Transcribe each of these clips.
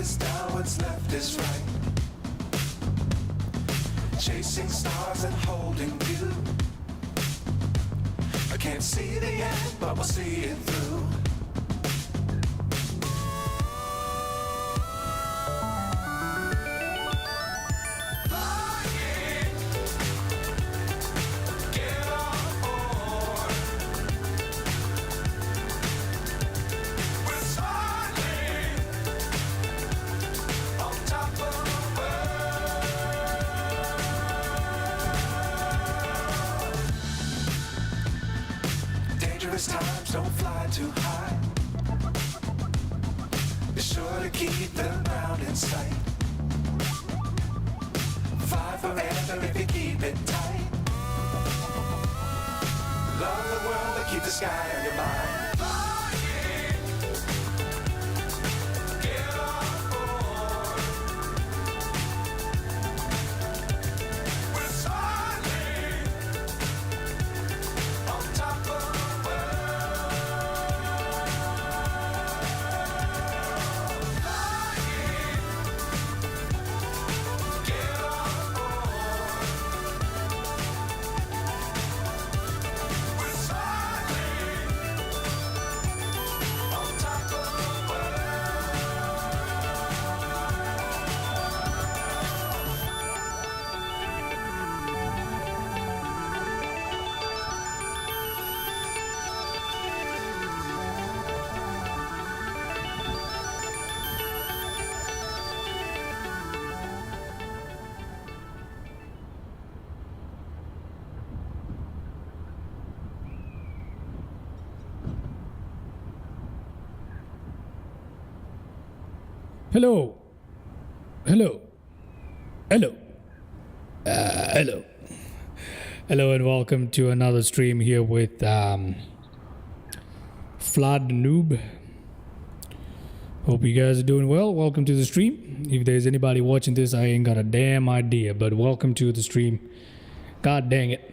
is down, what's left is right. Chasing stars and holding you. I can't see the end, but we'll see it through. Times don't fly too high. Be sure to keep the ground in sight. Fly forever if you keep it tight. Love the world but keep the sky on your mind. Hello. Hello. Hello. Hello. Hello and welcome to another stream here with Flood Noob. Hope you guys are doing well. Welcome to the stream. If there's anybody watching this, I ain't got a damn idea, but welcome to the stream. God dang it.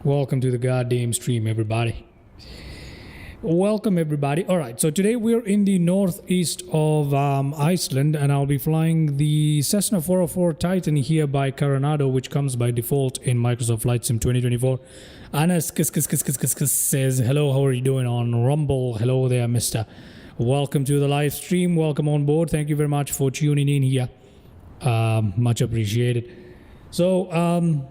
Welcome to the goddamn stream, everybody. Welcome everybody. All right, so today we're in the northeast of Iceland, and I'll be flying the Cessna 404 Titan here by Carenado, which comes by default in Microsoft Flight Sim 2024. Anas says, hello, how are you doing on Rumble? Hello there, mister. Welcome to the live stream. Welcome on board. Thank you very much for tuning in here. Much appreciated. So,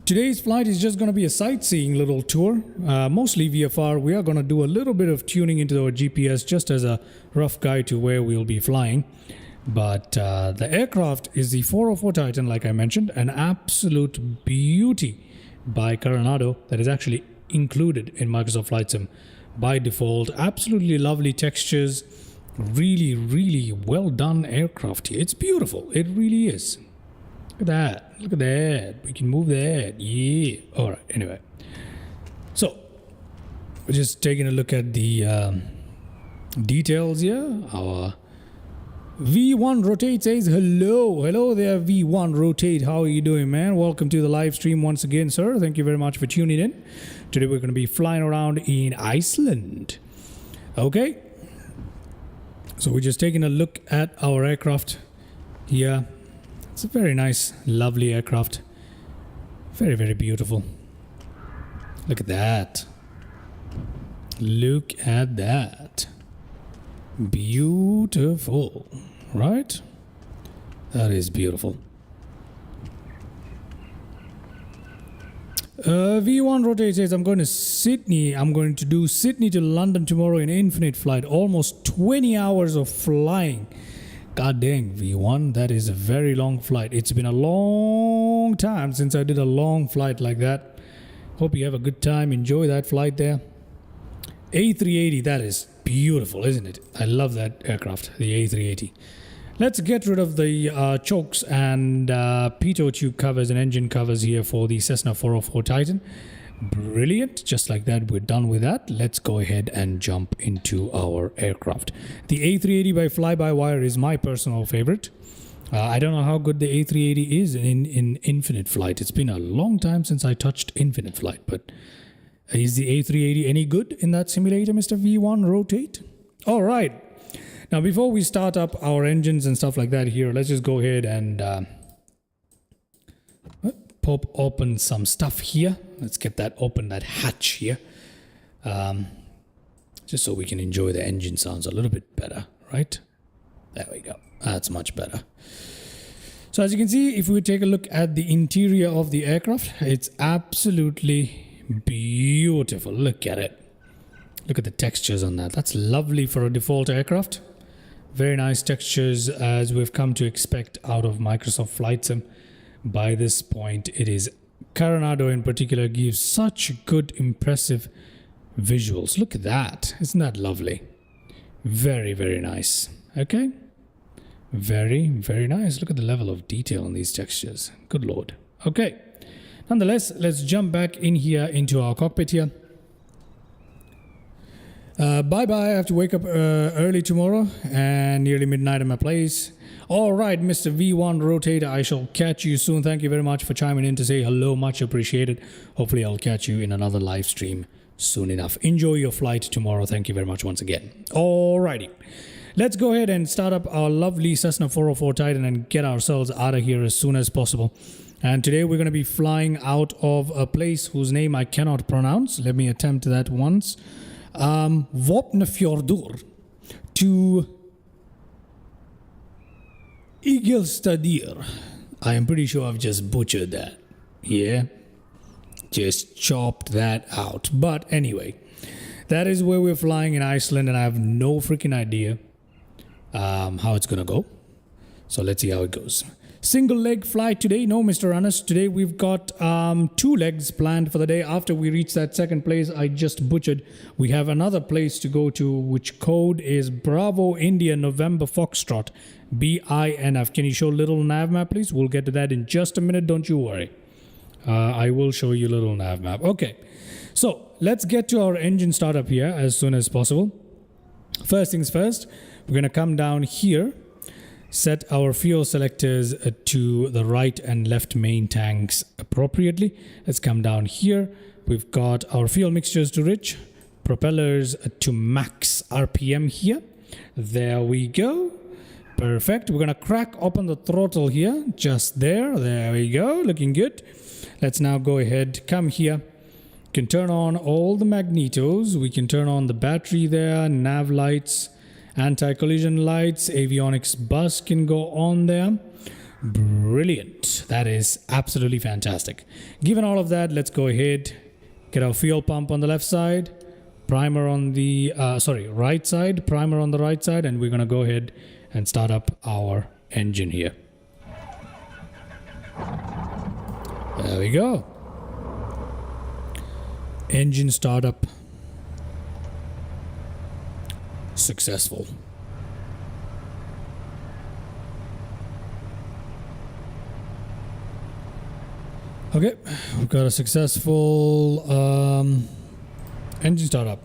today's flight is just going to be a sightseeing little tour, mostly VFR. We are going to do a little bit of tuning into our GPS just as a rough guide to where we'll be flying. But the aircraft is the 404 Titan, like I mentioned, an absolute beauty by Carenado that is actually included in Microsoft Flight Sim by default. Absolutely lovely textures, really, really well done aircraft here. It's beautiful, it really is. Look at that. Look at that. We can move that. Yeah. All right. Anyway. So, we're just taking a look at the details here. Our V1 Rotate says, hello. Hello there, V1 Rotate. How are you doing, man? Welcome to the live stream once again, sir. Thank you very much for tuning in. Today we're going to be flying around in Iceland. Okay. So, we're just taking a look at our aircraft here. It's a very nice, lovely aircraft. Very, very beautiful. Look at that. Look at that. Beautiful. Right? That is beautiful. V1 Rotate says, I'm going to Sydney. I'm going to do Sydney to London tomorrow in infinite flight. Almost 20 hours of flying. God dang, V1, that is a very long flight. It's been a long time since I did a long flight like that. Hope you have a good time. Enjoy that flight there. A380, that is beautiful, isn't it? I love that aircraft, the A380. Let's get rid of the chokes and pitot tube covers and engine covers here for the Cessna 404 Titan. Brilliant. Just like that, we're done with that. Let's go ahead and jump into our aircraft. The A380 by fly-by-wire is my personal favorite. I don't know how good the A380 is in infinite flight. It's been a long time since I touched infinite flight, but is the A380 any good in that simulator, Mr. V1 Rotate? All right. Now, before we start up our engines and stuff like that here, let's just go ahead and pop open some stuff here. Let's get that open, that hatch here. Just so we can enjoy the engine sounds a little bit better, right? There we go. That's much better. So as you can see, if we take a look at the interior of the aircraft, it's absolutely beautiful. Look at it. Look at the textures on that. That's lovely for a default aircraft. Very nice textures as we've come to expect out of Microsoft Flight Sim. By this point, it is Carenado in particular gives such good, impressive visuals. Look at that. Isn't that lovely? Very, very nice. Okay. Very, very nice. Look at the level of detail on these textures. Good Lord. Okay. Nonetheless, let's jump back in here into our cockpit here. Bye-bye. I have to wake up early tomorrow and nearly midnight at my place. All right, Mr. V1 Rotator, I shall catch you soon. Thank you very much for chiming in to say hello. Much appreciated. Hopefully, I'll catch you in another live stream soon enough. Enjoy your flight tomorrow. Thank you very much once again. All righty. Let's go ahead and start up our lovely Cessna 404 Titan and get ourselves out of here as soon as possible. And today we're going to be flying out of a place whose name I cannot pronounce. Let me attempt that once. Vopnafjordur to Igelstadir. I am pretty sure I've just butchered that. Yeah. Just chopped that out. But anyway, that is where we're flying in Iceland, and I have no freaking idea how it's gonna go. So let's see how it goes. Single leg flight today. No, Mr. Runners. Today we've got 2 legs planned for the day. After we reach that second place I just butchered, we have another place to go to, which code is Bravo India November Foxtrot BINF. Can you show little nav map, please? We'll get to that in just a minute. Don't you worry. I will show you little nav map. Okay. So let's get to our engine startup here as soon as possible. First things first, we're going to come down here. Set our fuel selectors to the right and left main tanks appropriately. Let's come down here. We've got our fuel mixtures to rich, propellers to max RPM here. There we go. Perfect. We're going to crack open the throttle here. Just there. There we go. Looking good. Let's now go ahead. Come here. We can turn on all the magnetos. We can turn on the battery there, nav lights, anti-collision lights, avionics bus can go on there. Brilliant. That is absolutely fantastic. Given all of that, let's go ahead, get our fuel pump on the left side, primer on the right side, primer on the right side, and we're going to go ahead and start up our engine here. There we go. Engine startup successful. Okay, we've got a successful engine startup.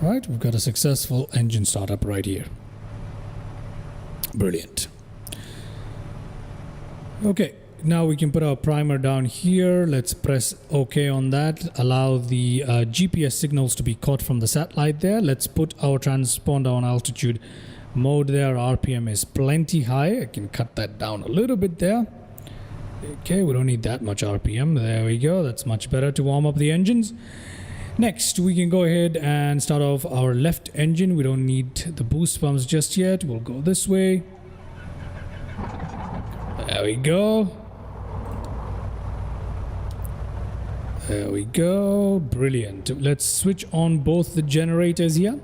All right, we've got a successful engine startup right here. Brilliant. Okay, now we can put our primer down here. Let's press OK on that. Allow the GPS signals to be caught from the satellite there. Let's put our transponder on altitude mode there. RPM is plenty high. I can cut that down a little bit there. Okay, we don't need that much RPM. There we go. That's much better to warm up the engines. Next, we can go ahead and start off our left engine. We don't need the boost pumps just yet. We'll go this way. There we go. There we go. Brilliant. Let's switch on both the generators here.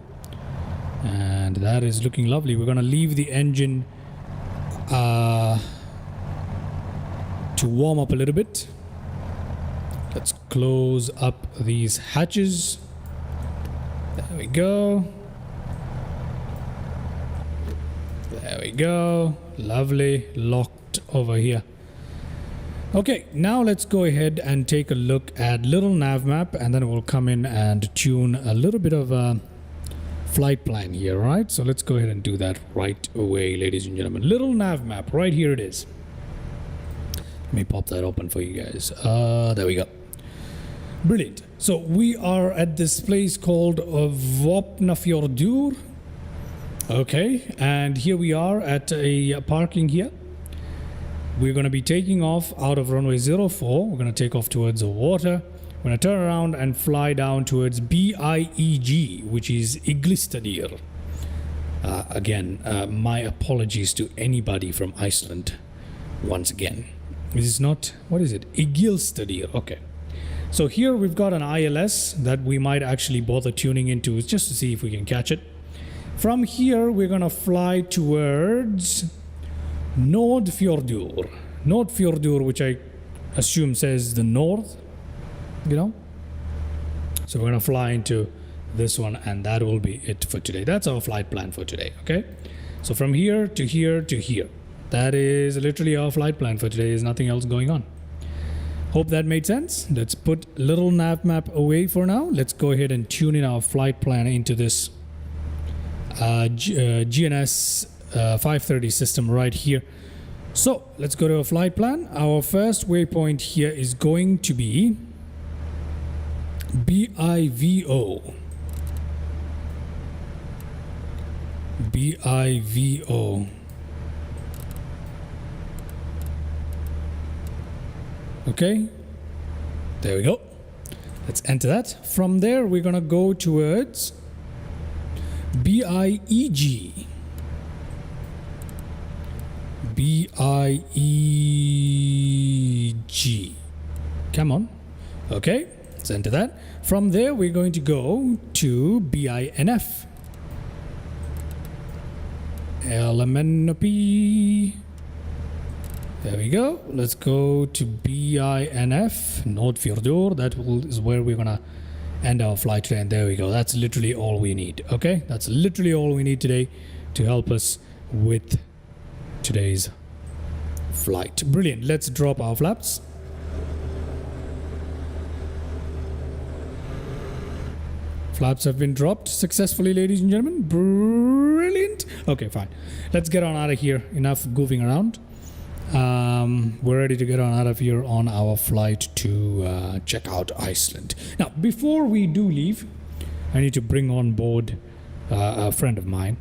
And that is looking lovely. We're going to leave the engine to warm up a little bit. Let's close up these hatches. There we go. There we go. Lovely. Locked over here. Okay, now let's go ahead and take a look at little nav map, and then we'll come in and tune a little bit of a flight plan here, right? So let's go ahead and do that right away, ladies and gentlemen. Little nav map, right here it is. Let me pop that open for you guys. There we go. Brilliant. So we are at this place called Vopnafjordur. Okay, and here we are at a parking here. We're going to be taking off out of runway 04. We're going to take off towards the water. We're going to turn around and fly down towards BIEG, which is Iglistadir. Again, my apologies to anybody from Iceland once again. This is not, what is it? Igilstadir. Okay. So here we've got an ILS that we might actually bother tuning into just to see if we can catch it. From here, we're going to fly towards North-Fjordur. North-Fjordur, which I assume says the north, you know. So we're going to fly into this one, and that will be it for today. That's our flight plan for today, okay? So from here to here to here. That is literally our flight plan for today. There's nothing else going on. Hope that made sense. Let's put little nav map away for now. Let's go ahead and tune in our flight plan into this GNS 530 system right here. So let's go to a flight plan. Our first waypoint here is going to be BIVO. BIVO. Okay, there we go. Let's enter that. From there, we're gonna go towards BIEG. BIEG. Come on. Okay, let's enter that. From there, we're going to go to BINF. LMNP. There we go. Let's go to BINF, North-Fjordur. That is where we're gonna end our flight today. And there we go. That's literally all we need. Okay, that's literally all we need today to help us with today's flight. Brilliant. Let's drop our flaps. Flaps have been dropped successfully, ladies and gentlemen. Brilliant. Okay, fine. Let's get on out of here. Enough goofing around. We're ready to get on out of here on our flight to check out Iceland. Now, before we do leave, I need to bring on board a friend of mine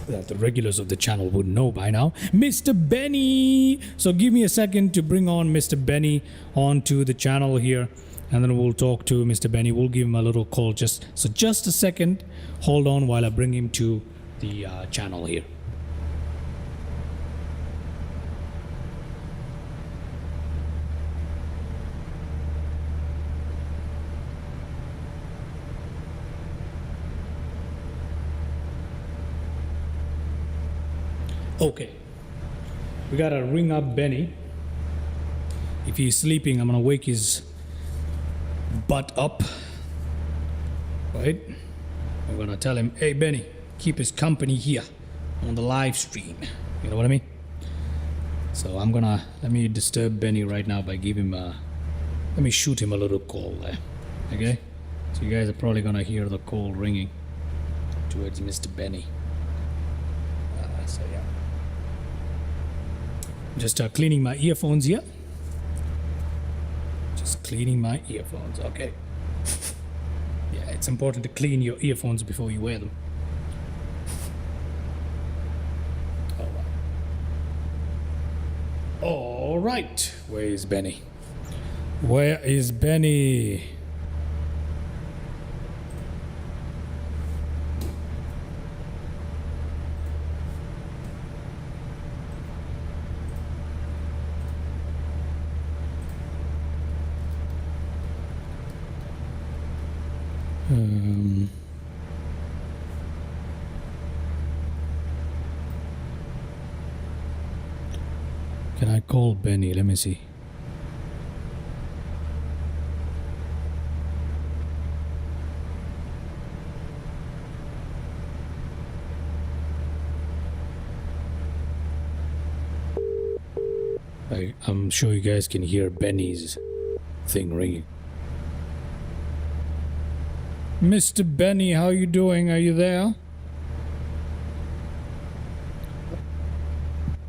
that the regulars of the channel would know by now, Mr. Benny. So give me a second to bring on Mr. Benny onto the channel here, and then we'll talk to Mr. Benny. We'll give him a little call. Just a second. Hold on while I bring him to the channel here. Okay, we gotta ring up Benny. If he's sleeping, I'm gonna wake his butt up. Right? I'm gonna tell him, hey Benny, keep his company here on the live stream. You know what I mean? So I'm gonna, let me disturb Benny right now by giving him a, let me shoot him a little call there. Okay? So you guys are probably gonna hear the call ringing towards Mr. Benny. So yeah. Just cleaning my earphones here. Just cleaning my earphones, okay. Yeah, it's important to clean your earphones before you wear them. All right. Where is Benny? Where is Benny? Can I call Benny? Let me see. I'm sure you guys can hear Benny's thing ringing. Mr. Benny, how you doing? Are you there?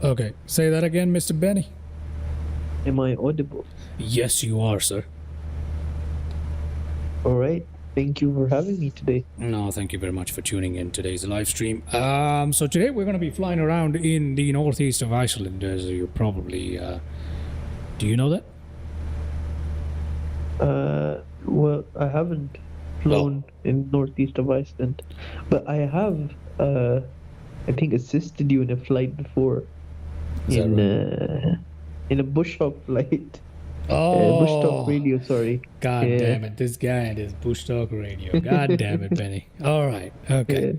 Okay, say that again, Mr. Benny. Am I audible? Yes, you are, sir. All right. Thank you for having me today. No, thank you very much for tuning in today's live stream. So today we're going to be flying around in the northeast of Iceland, as you probably... do you know that? Well, I haven't flown in northeast of Iceland, but I have, I think, assisted you in a flight before. Is that right? In a bush talk flight. Oh, Bush talk radio, sorry. God Yeah. damn it. This guy and his bush talk radio. God damn it, Benny. All right. Okay.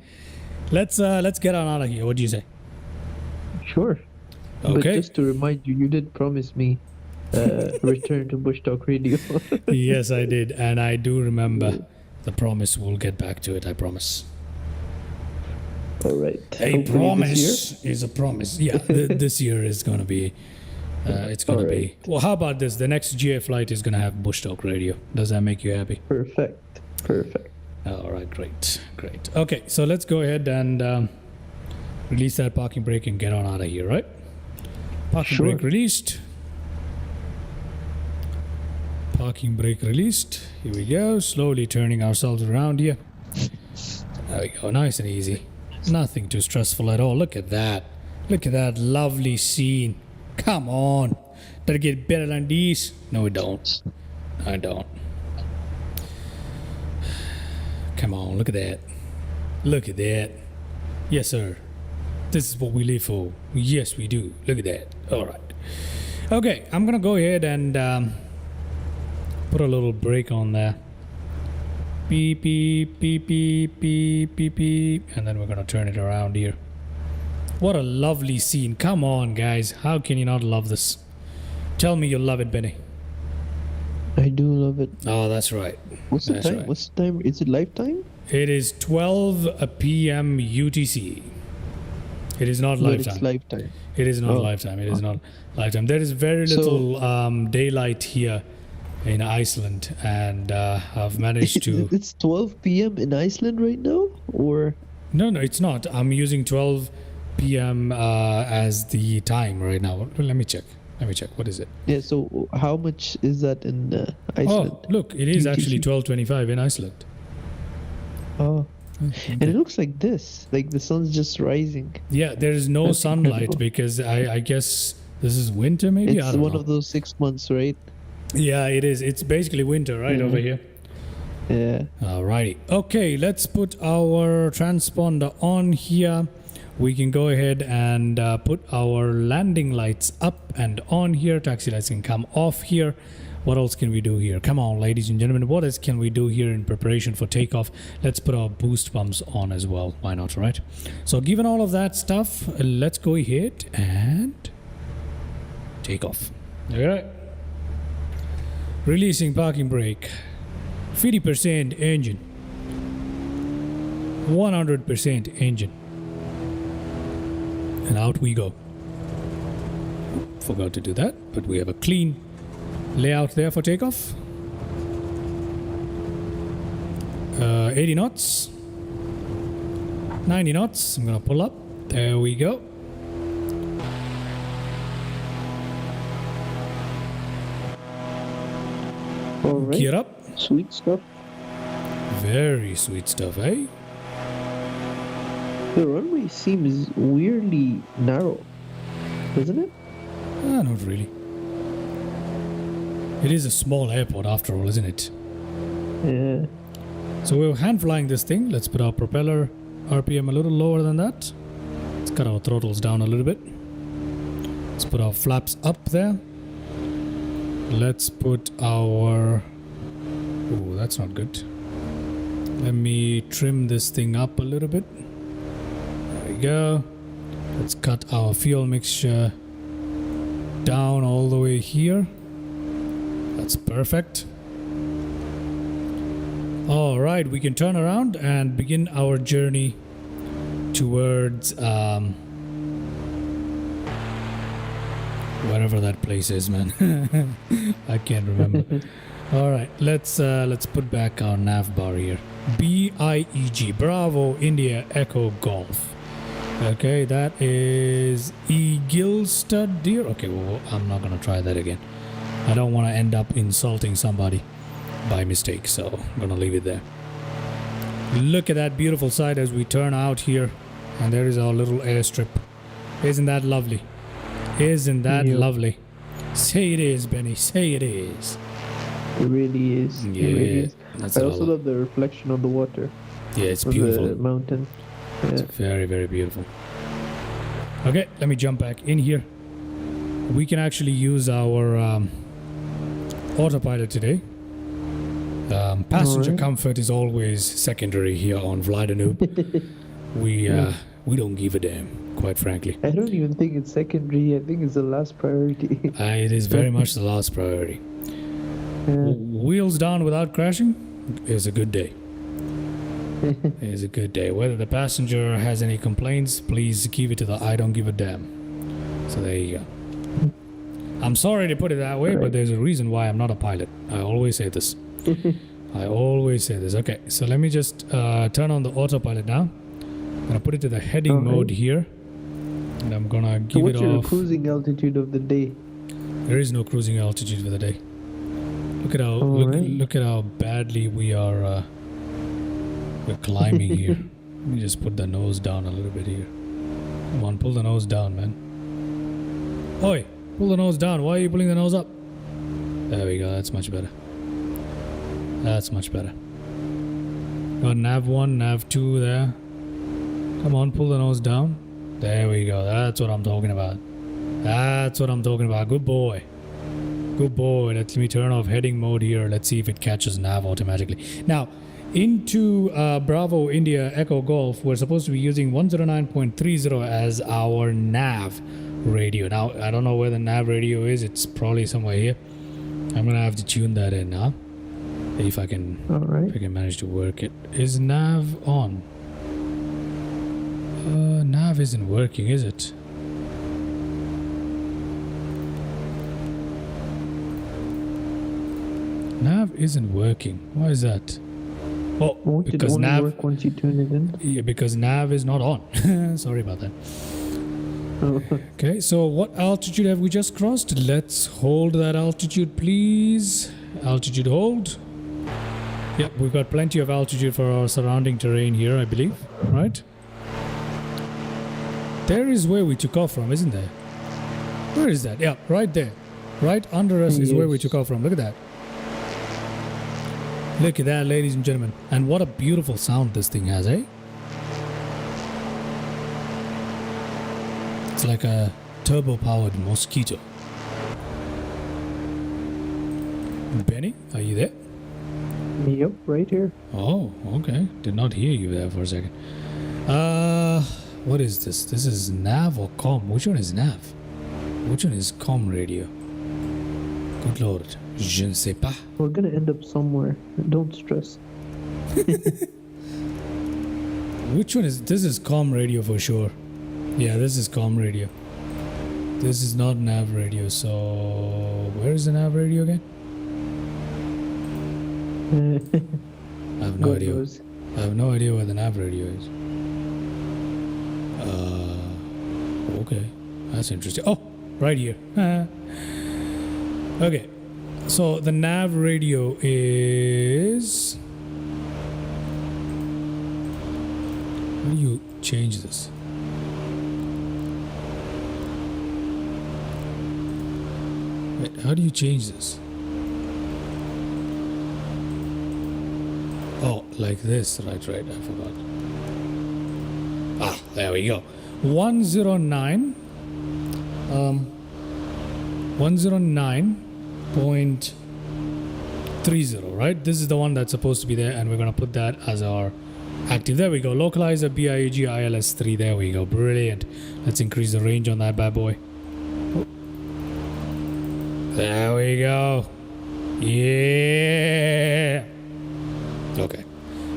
Let's get on out of here. What do you say? Sure. But Okay. just to remind you, you did promise me return to bush talk radio. Yes, I did. And I do remember the promise. We'll get back to it. I promise. All right. A Hopefully this year. promise is a promise. Yeah, this year is going to be... it's going to be... Well, how about this? The next GA flight is going to have bush talk radio. Does that make you happy? Perfect. Perfect. All right, great. Okay, so let's go ahead and release that parking brake and get on out of here, right? Parking Sure. brake released. Parking brake released. Here we go. Slowly turning ourselves around here. There we go. Nice and easy. Nothing too stressful at all. Look at that. Look at that lovely scene. Come on. Does it get better than these? No, it don't. I don't. Come on, look at that. Look at that. Yes, sir. This is what we live for. Yes, we do. Look at that. All right. Okay, I'm going to go ahead and put a little brake on there. Beep, beep, beep, beep, beep, beep, beep. And then we're going to turn it around here. What a lovely scene. Come on, guys. How can you not love this? Tell me you love it, Benny. I do love it. Oh, that's right. What's the That's time? right. What's the time? Is it lifetime? It is 12 p.m. UTC. It is not But lifetime. it's lifetime. It is not Oh. lifetime. It is not lifetime. There is very little daylight here in Iceland, and I've managed to... It's 12 p.m. in Iceland right now? Or... No, it's not. I'm using 12 p.m. As the time right now. Well, let me check. What is it? Yeah, so how much is that in Iceland? Oh, look, it is actually UTC. 12:25 in Iceland. Oh. And it looks like this. Like the sun's just rising. Yeah, there is no That's sunlight incredible. because I guess this is winter maybe? I It's don't one know. of those 6 months, right? Yeah, it is. It's basically winter right over here. Yeah. Alrighty. Okay, let's put our transponder on here. We can go ahead and put our landing lights up and on here. Taxi lights can come off here. What else can we do here? Come on, ladies and gentlemen. What else can we do here in preparation for takeoff? Let's put our boost pumps on as well. Why not, right? So given all of that stuff, let's go ahead and take off. All right. Releasing parking brake. 50% engine. 100% engine. And out we go. Forgot to do that, but we have a clean layout there for takeoff. 80 knots. 90 knots. I'm gonna pull up. There we go. All right. Gear up. Sweet stuff. Very sweet stuff, eh? The runway seems weirdly narrow, doesn't it? Not really. It is a small airport after all, isn't it? Yeah. So we're hand flying this thing. Let's put our propeller RPM a little lower than that. Let's cut our throttles down a little bit. Let's put our flaps up there. Let's put our... Oh, that's not good. Let me trim this thing up a little bit. There we go. Let's cut our fuel mixture down all the way here. That's perfect. All right, we can turn around and begin our journey towards wherever that place is, man. I can't remember. All right, let's put back our nav bar here. BIEG, Bravo India Echo Golf. Okay, that is Eaglestad deer. Okay, well, I'm not gonna try that again. I don't want to end up insulting somebody by mistake, so I'm gonna leave it there. Look at that beautiful sight as we turn out here, and there is our little airstrip. Isn't that lovely? Isn't that lovely? Say it is, Benny. Say it is. It really is. Yeah, it really is. that's I all. also love the reflection on the water. Yeah, it's of beautiful. The mountain. It's Yeah. very, very beautiful. Okay, let me jump back in here. We can actually use our autopilot today. Passenger Alright. comfort is always secondary here on Fly the Noob. We don't give a damn, quite frankly. I don't even think it's secondary. I think it's the last priority. It is very much the last priority. Yeah. Wheels down without crashing is a good day. Is a good day. Whether the passenger has any complaints, please keep it to the I don't give a damn. So there you go. I'm sorry to put it that way, but there's a reason why I'm not a pilot. I always say this. I always say this. Okay, so let me just turn on the autopilot now. I'm gonna put it to the heading mode here, and I'm gonna give What's it your off. cruising altitude of the day? There is no cruising altitude for the day. Look at how look at how badly we're climbing here. Let me just put the nose down a little bit here. Come on, pull the nose down, man. Oi, pull the nose down. Why are you pulling the nose up? There we go. That's much better. That's much better. Got nav 1, nav 2 there. Come on, pull the nose down. There we go. That's what I'm talking about. That's what I'm talking about. Good boy. Good boy. Let me turn off heading mode here. Let's see if it catches nav automatically. Now, into Bravo India Echo Golf, we're supposed to be using 109.30 as our nav radio. Now, I don't know where the nav radio is. It's probably somewhere here. I'm gonna have to tune that in now. If I can, if I can manage to work it. Is nav on? Nav isn't working, is it? Nav isn't working. Why is that? Oh, Won't because it only nav. work once you tune it in? Yeah, because nav is not on. Sorry about that. Okay, so what altitude have we just crossed? Let's hold that altitude, please. Altitude hold. Yep, we've got plenty of altitude for our surrounding terrain here, I believe. Right? There is where we took off from, isn't there? Where is that? Yeah, right there. Right under us is where we took off from. Look at that. Look at that, ladies and gentlemen. And what a beautiful sound this thing has, eh? It's like a turbo-powered mosquito. Benny, are you there? Yep, right here. Oh, okay. Did not hear you there for a second. What is this? This is nav or com? Which one is nav? Which one is com radio? Good lord. Je ne sais pas. We're gonna end up somewhere. Don't stress. Which one is... This is com radio for sure. Yeah, this is com radio. This is not nav radio, so... Where is the nav radio again? I have no God idea. knows. I have no idea where the nav radio is. Okay. That's interesting. Oh! Right here. Okay. So the nav radio is... How do you change this? Wait, how do you change this? Oh, like this. Right, I forgot. Ah, there we go. 109. 109.30, right? This is the one that's supposed to be there, and we're going to put that as our active. There we go. Localizer BIAG ILS3. There we go. Brilliant. Let's increase the range on that bad boy. There we go. Yeah. Okay.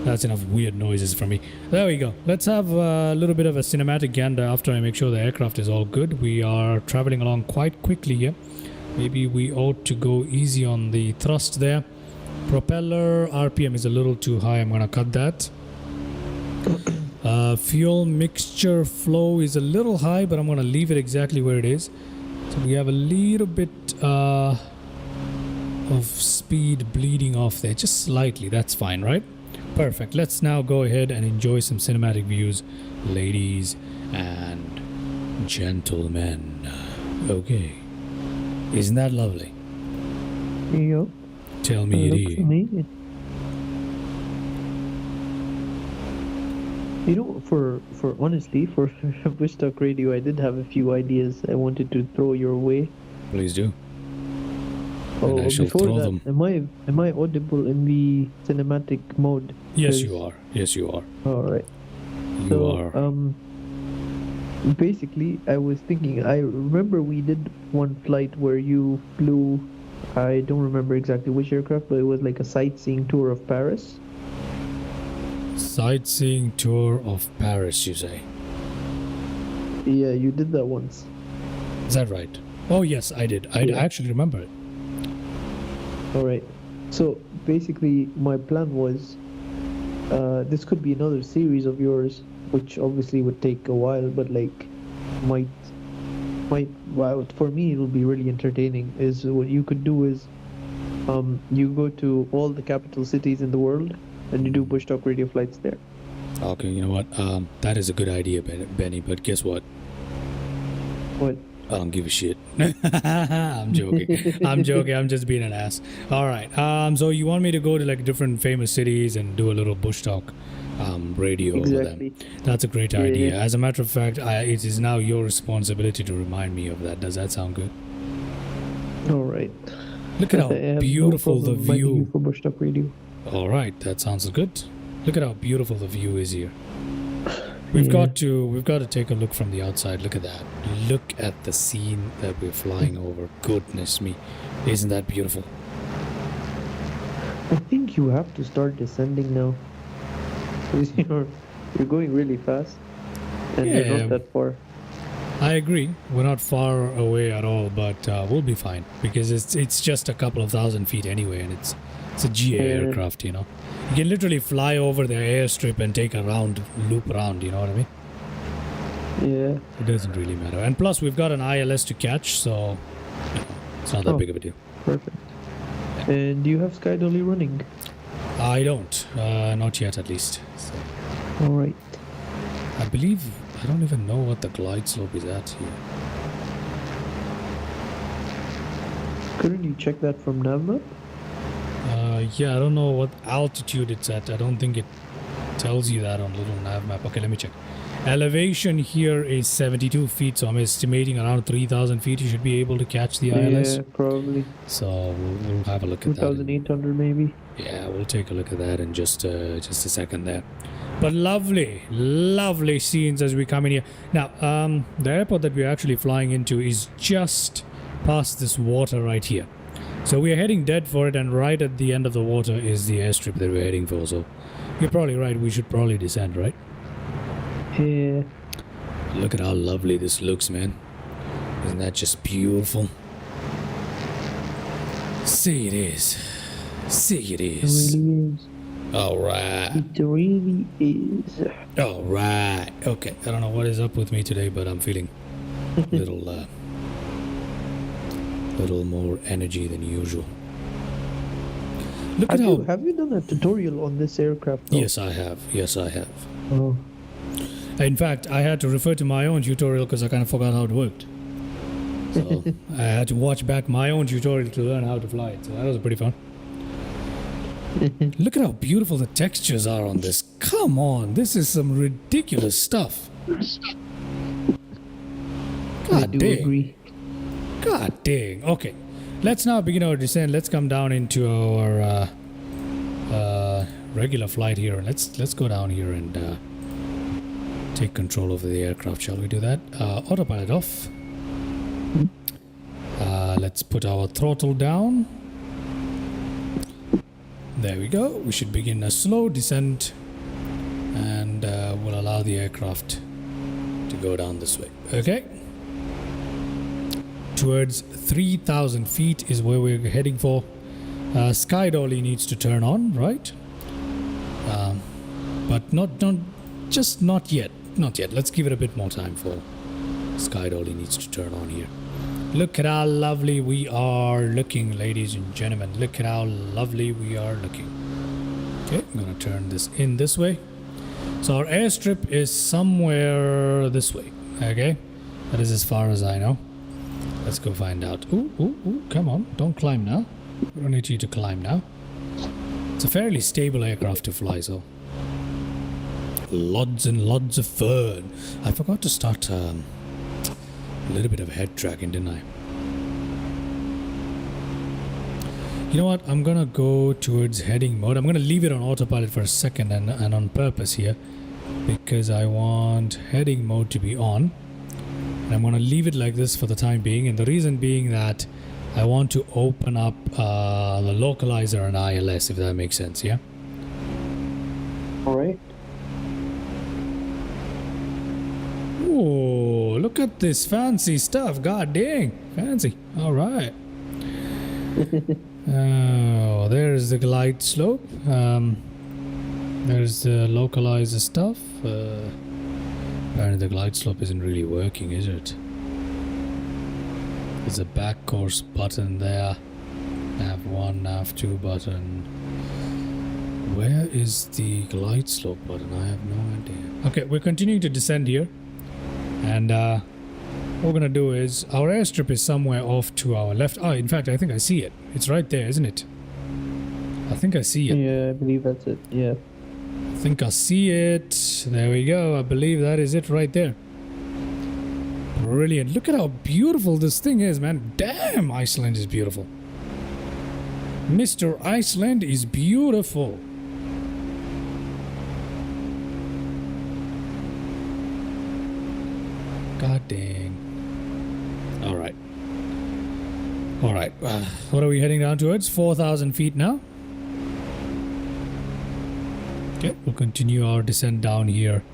That's enough weird noises from me. There we go. Let's have a little bit of a cinematic gander after I make sure the aircraft is all good. We are traveling along quite quickly here. Maybe we ought to go easy on the thrust there. Propeller RPM is a little too high. I'm going to cut that. Fuel mixture flow is a little high, but I'm going to leave it exactly where it is. So we have a little bit of speed bleeding off there, just slightly. That's fine, right? Perfect. Let's now go ahead and enjoy some cinematic views, ladies and gentlemen. Okay. Isn't that lovely? Yep. Tell me it Looks is. amazing. You know, for honestly, for Bushtalk Radio, I did have a few ideas I wanted to throw your way. Please do. Oh, And I shall before throw that, them. am I audible in the cinematic mode? Yes, 'Cause- you are. Yes, you are. All right. You So, are. basically, I was thinking. I remember we did one flight where you flew. I don't remember exactly which aircraft, but it was like a sightseeing tour of Paris. Sightseeing tour of Paris, you say? Yeah, you did that once. Is that right? Oh, yes, I did. I Yeah. actually remember it. All right. So basically, my plan was this could be another series of yours, which obviously would take a while, but like might wow, for me it will be really entertaining. Is what you could do is you go to all the capital cities in the world and you do Bush Talk Radio flights there. Okay, you know what? That is a good idea, Benny, but guess what? What? I don't give a shit. I'm joking. I'm joking. I'm just being an ass. All right. So you want me to go to like different famous cities and do a little bush talk radio over Exactly. them? That's a great Yeah, idea. yeah. As a matter of fact, it is now your responsibility to remind me of that. Does that sound good? All right. Look at I how have no beautiful the problem reminding you view. for Bush Talk Radio. All right, that sounds good. Look at how beautiful the view is here. We've Yeah. got to take a look from the outside. Look at that. Look at the scene that we're flying over. Goodness me. Isn't that beautiful? I think you have to start descending now. 'Cause you're going really fast, and you're Yeah. not that far. I agree. We're not far away at all, but we'll be fine because it's just a couple of thousand feet anyway, and it's a GA Yeah. aircraft, you know. You can literally fly over the airstrip and take a loop around, you know what I mean? Yeah. It doesn't really matter. And plus, we've got an ILS to catch, so you know, it's not that Oh. big of a deal. Perfect. And do you have Sky Dolly running? I don't. Not yet, at least. So, All right. I believe... I don't even know what the glide slope is at here. Couldn't you check that from NavMap? Yeah, I don't know what altitude it's at. I don't think it tells you that on little nav map. Okay, let me check. Elevation here is 72 feet, so I'm estimating around 3,000 feet you should be able to catch the ILS. Yeah, probably. So we'll have a look at that. 2,800 maybe. Yeah, we'll take a look at that in just a second there. But lovely, lovely scenes as we come in here. Now, the airport that we're actually flying into is just past this water right here. So we're heading dead for it, and right at the end of the water is the airstrip that we're heading for. So you're probably right. We should probably descend, right? Yeah. Look at how lovely this looks, man. Isn't that just beautiful? See it is. See it It is. really is. All right. It really is. All right. Okay. I don't know what is up with me today, but I'm feeling a little more energy than usual. Look at how... Have you done a tutorial on this aircraft? though? Yes, I have. Yes, I have. Oh. In fact, I had to refer to my own tutorial because I kind of forgot how it worked. So I had to watch back my own tutorial to learn how to fly it. So that was pretty fun. Look at how beautiful the textures are on this. Come on, this is some ridiculous stuff. I God do dang. agree. God dang. Okay, let's now begin our descent. Let's come down into our regular flight here. Let's go down here and take control of the aircraft. Shall we do that? Autopilot off. Let's put our throttle down. There we go. We should begin a slow descent, and we'll allow the aircraft to go down this way. Okay. Towards 3,000 feet is where we're heading for. Sky dolly needs to turn on, right? But not yet. Not yet. Let's give it a bit more time for Sky dolly needs to turn on here. Look at how lovely we are looking, ladies and gentlemen. Look at how lovely we are looking. Okay, I'm gonna turn this in this way. So our airstrip is somewhere this way. Okay, that is as far as I know. Let's go find out. Ooh, ooh, ooh, come on. Don't climb now. We don't need you to climb now. It's a fairly stable aircraft to fly, so. Lots and lots of fun. I forgot to start a little bit of head tracking, didn't I? You know what? I'm gonna go towards heading mode. I'm gonna leave it on autopilot for a second and on purpose here, because I want heading mode to be on. And I'm gonna leave it like this for the time being, and the reason being that I want to open up the localizer and ILS, if that makes sense, yeah? Alright. Oh, look at this fancy stuff. God dang. Fancy. Alright. Oh, there's the glide slope. There's the localizer stuff. Apparently the glide slope isn't really working, is it? There's a back course button there. Nav1, Nav2 button. Where is the glide slope button? I have no idea. Okay, we're continuing to descend here. And what we're gonna do is, our airstrip is somewhere off to our left. Oh, in fact, I think I see it. It's right there, isn't it? I think I see it. Yeah, I believe that's it. Yeah. I think I see it. There we go. I believe that is it right there. Brilliant. Look at how beautiful this thing is, man. Damn, Iceland is beautiful. Mr. Iceland is beautiful. God dang. Alright. Alright. What are we heading down towards? 4,000 feet now. Okay, we'll continue our descent down here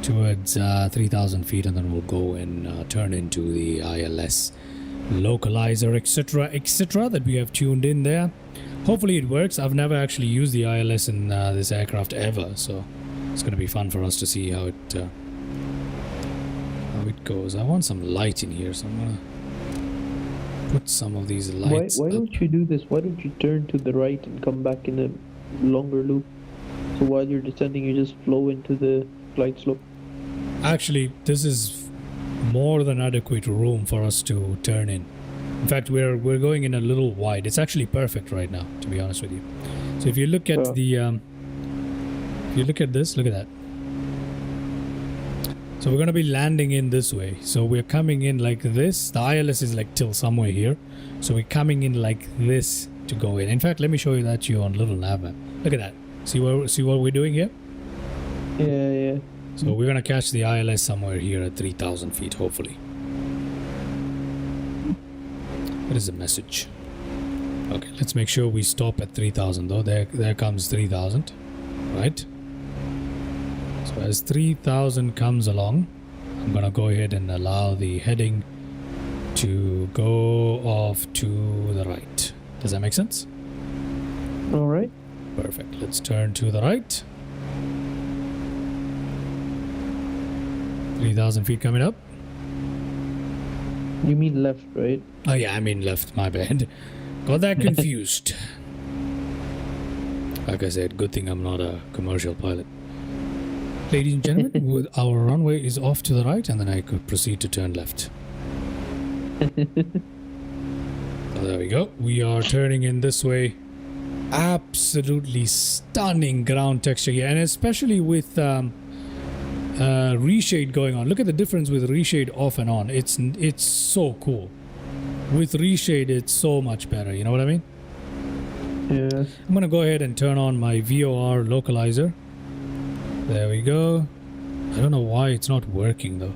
towards 3,000 feet, and then we'll go and turn into the ILS localizer, etc., that we have tuned in there. Hopefully it works. I've never actually used the ILS in this aircraft ever, so it's going to be fun for us to see how it goes. I want some light in here, so I'm going to put some of these lights Why don't you do this? Why don't you turn to the right and come back in a longer loop? So while you're descending, you just flow into the glide slope. Actually, this is more than adequate room for us to turn in. In fact, we're going in a little wide. It's actually perfect right now, to be honest with you. So if you look at the if you look at this, look at that. So we're going to be landing in this way. So we're coming in like this. The ILS is like till somewhere here. So we're coming in like this to go in. In fact, let me show you that to you on little nav map. Look at that. See what we're doing here? Yeah. So we're going to catch the ILS somewhere here at 3,000 feet, hopefully. What is the message? Okay, let's make sure we stop at 3,000 though. There comes 3,000, right? So as 3,000 comes along, I'm going to go ahead and allow the heading to go off to the right. Does that make sense? All right. Perfect. Let's turn to the right. 3,000 feet coming up. You mean left, right? Oh yeah, I mean left, my bad. Got that confused. Like I said, good thing I'm not a commercial pilot. Ladies and gentlemen, our runway is off to the right, and then I could proceed to turn left. So there we go. We are turning in this way. Absolutely stunning ground texture here, and especially with reshade going on. Look at the difference with reshade off and on. It's so cool. With reshade, it's so much better. You know what I mean? Yeah. I'm gonna go ahead and turn on my VOR localizer. There we go. I don't know why it's not working though.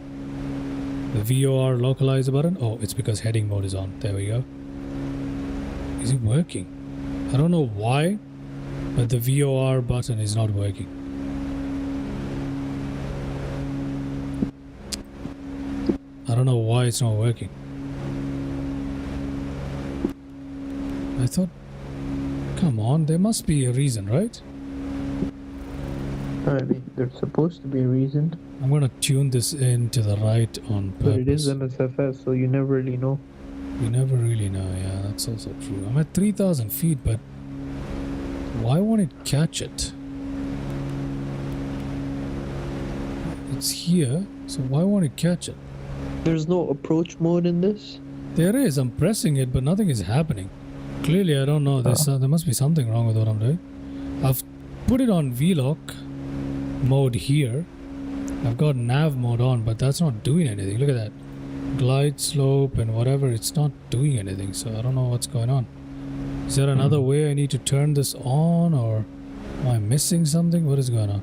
The VOR localizer button. Oh, it's because heading mode is on. There we go. Is it working? I don't know why, but the VOR button is not working. I don't know why it's not working. I thought, come on, there must be a reason, right? I mean, there's supposed to be a reason. I'm gonna tune this in to the right on purpose. But it is MSFS, so you never really know. We never really know. Yeah, that's also true. I'm at 3,000 feet, but why won't it catch it? It's here, so why won't it catch it? There's no approach mode in this? There is. I'm pressing it, but nothing is happening. Clearly, I don't know. There must be something wrong with what I'm doing. I've put it on VLOC mode here. I've got nav mode on, but that's not doing anything. Look at that. Glide slope and whatever. It's not doing anything, so I don't know what's going on. Is there another way I need to turn this on, or am I missing something? What is going on?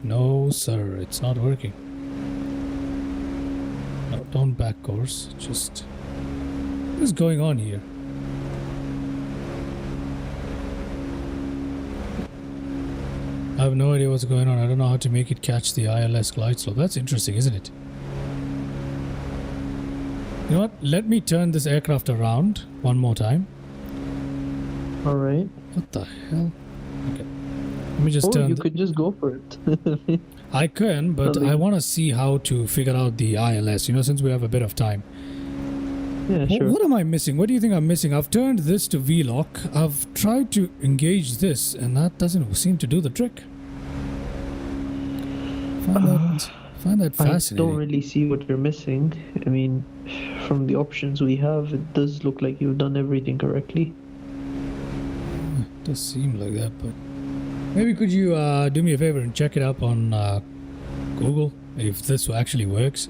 No, sir. It's not working. No, don't back course. Just... what is going on here? I have no idea what's going on. I don't know how to make it catch the ILS glide slope. That's interesting, isn't it? You know what? Let me turn this aircraft around one more time. Alright. What the hell? Okay. Let me just turn... you could just go for it. I can, but I want to see how to figure out the ILS, you know, since we have a bit of time. Yeah, sure. What am I missing? What do you think I'm missing? I've turned this to VLOC. I've tried to engage this, and that doesn't seem to do the trick. Find that fascinating. I don't really see what you're missing. I mean, from the options we have, it does look like you've done everything correctly. It does seem like that, but... maybe could you do me a favor and check it up on Google, if this actually works?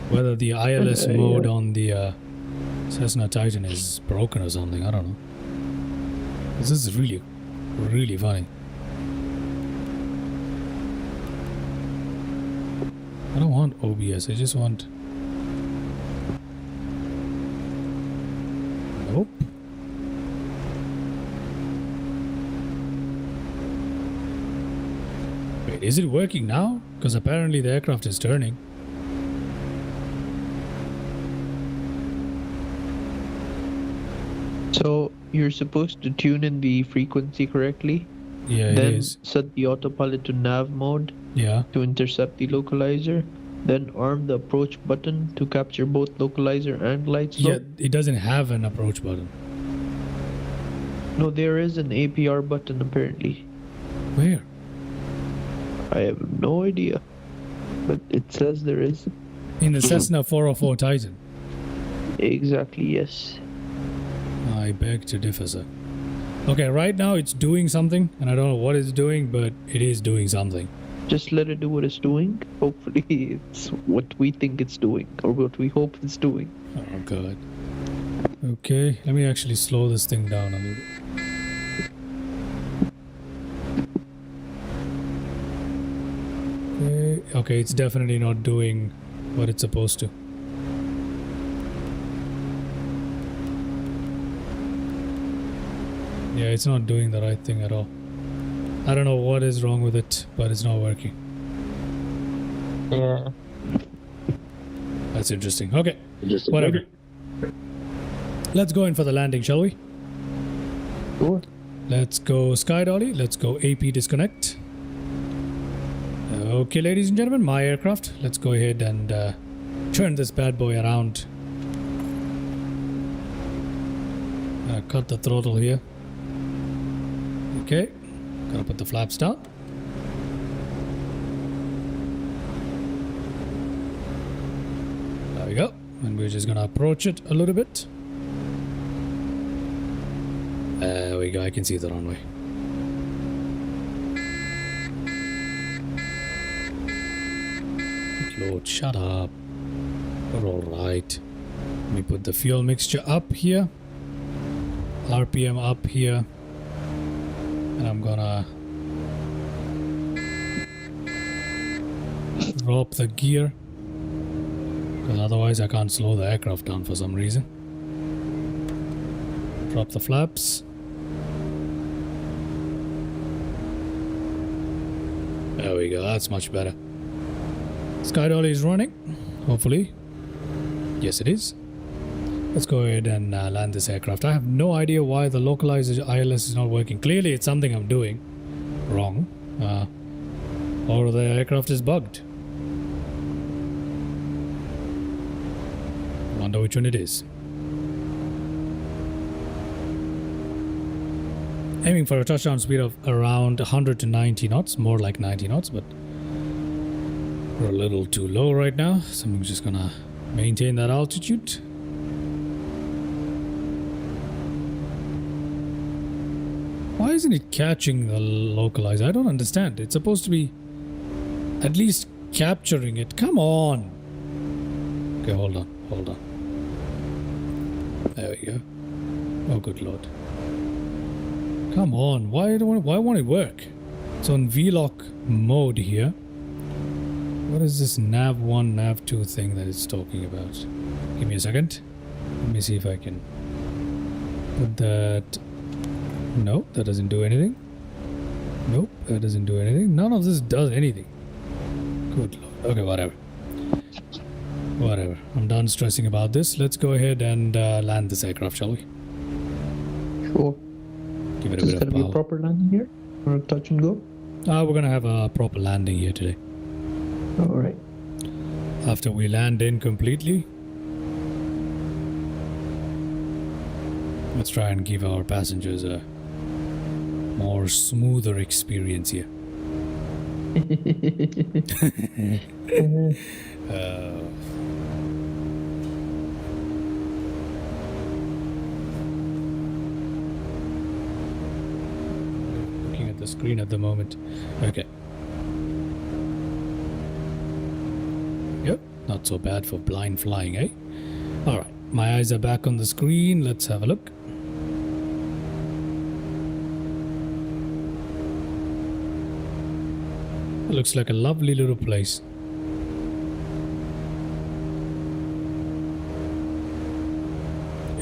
Whether the ILS mode on the... Cessna Titan is broken or something, I don't know. This is really, really funny. I don't want OBS, I just want... nope. Wait, is it working now? Because apparently the aircraft is turning. So you're supposed to tune in the frequency correctly. Yeah, it then is. set the autopilot to nav mode Yeah. to intercept the localizer. Then arm the approach button to capture both localizer and glide Yeah, slope. it doesn't have an approach button. No, there is an APR button apparently. Where? I have no idea, but it says there is. In the Cessna 404 Titan. Exactly, yes. I beg to differ, sir. Okay, right now it's doing something, and I don't know what it's doing, but it is doing something. Just let it do what it's doing. Hopefully it's what we think it's doing, or what we hope it's doing. Oh, God. Okay, let me actually slow this thing down a little bit. Okay, it's definitely not doing what it's supposed to. Yeah, it's not doing the right thing at all. I don't know what is wrong with it, but it's not working. Yeah. That's interesting. Okay, whatever. Let's go in for the landing, shall we? Sure. Let's go sky dolly. Let's go AP disconnect. Okay, ladies and gentlemen, my aircraft. Let's go ahead and turn this bad boy around. Cut the throttle here. Okay, gonna put the flaps down. There we go. And we're just gonna approach it a little bit. There we go, I can see the runway. Good Lord, shut up. We're alright. Let me put the fuel mixture up here. RPM up here. And I'm gonna drop the gear, because otherwise I can't slow the aircraft down for some reason. Drop the flaps. There we go, that's much better. Sky dolly is running, hopefully. Yes, it is. Let's go ahead and land this aircraft. I have no idea why the localizer ILS is not working. Clearly it's something I'm doing wrong. Or the aircraft is bugged. Wonder which one it is. Aiming for a touchdown speed of around 100 to 90 knots, more like 90 knots, but we're a little too low right now, so I'm just gonna maintain that altitude. Why isn't it catching the localizer? I don't understand. It's supposed to be at least capturing it. Come on. Okay, hold on. There we go. Oh, good lord. Come on. Why won't it work? It's on VLOC mode here. What is this nav1, nav2 thing that it's talking about? Give me a second. Let me see if I can put that. No, that doesn't do anything. Nope, that doesn't do anything. None of this does anything. Good lord. Okay, whatever. I'm done stressing about this. Let's go ahead and land this aircraft, shall we? Sure. Give it a Is bit it of going to be a power. proper landing here? Or a touch and go? We're going to have a proper landing here today. Alright. After we land in completely, let's try and give our passengers a more smoother experience here. Looking at the screen at the moment. Okay. Yep, not so bad for blind flying, eh? Alright, my eyes are back on the screen. Let's have a look. It looks like a lovely little place.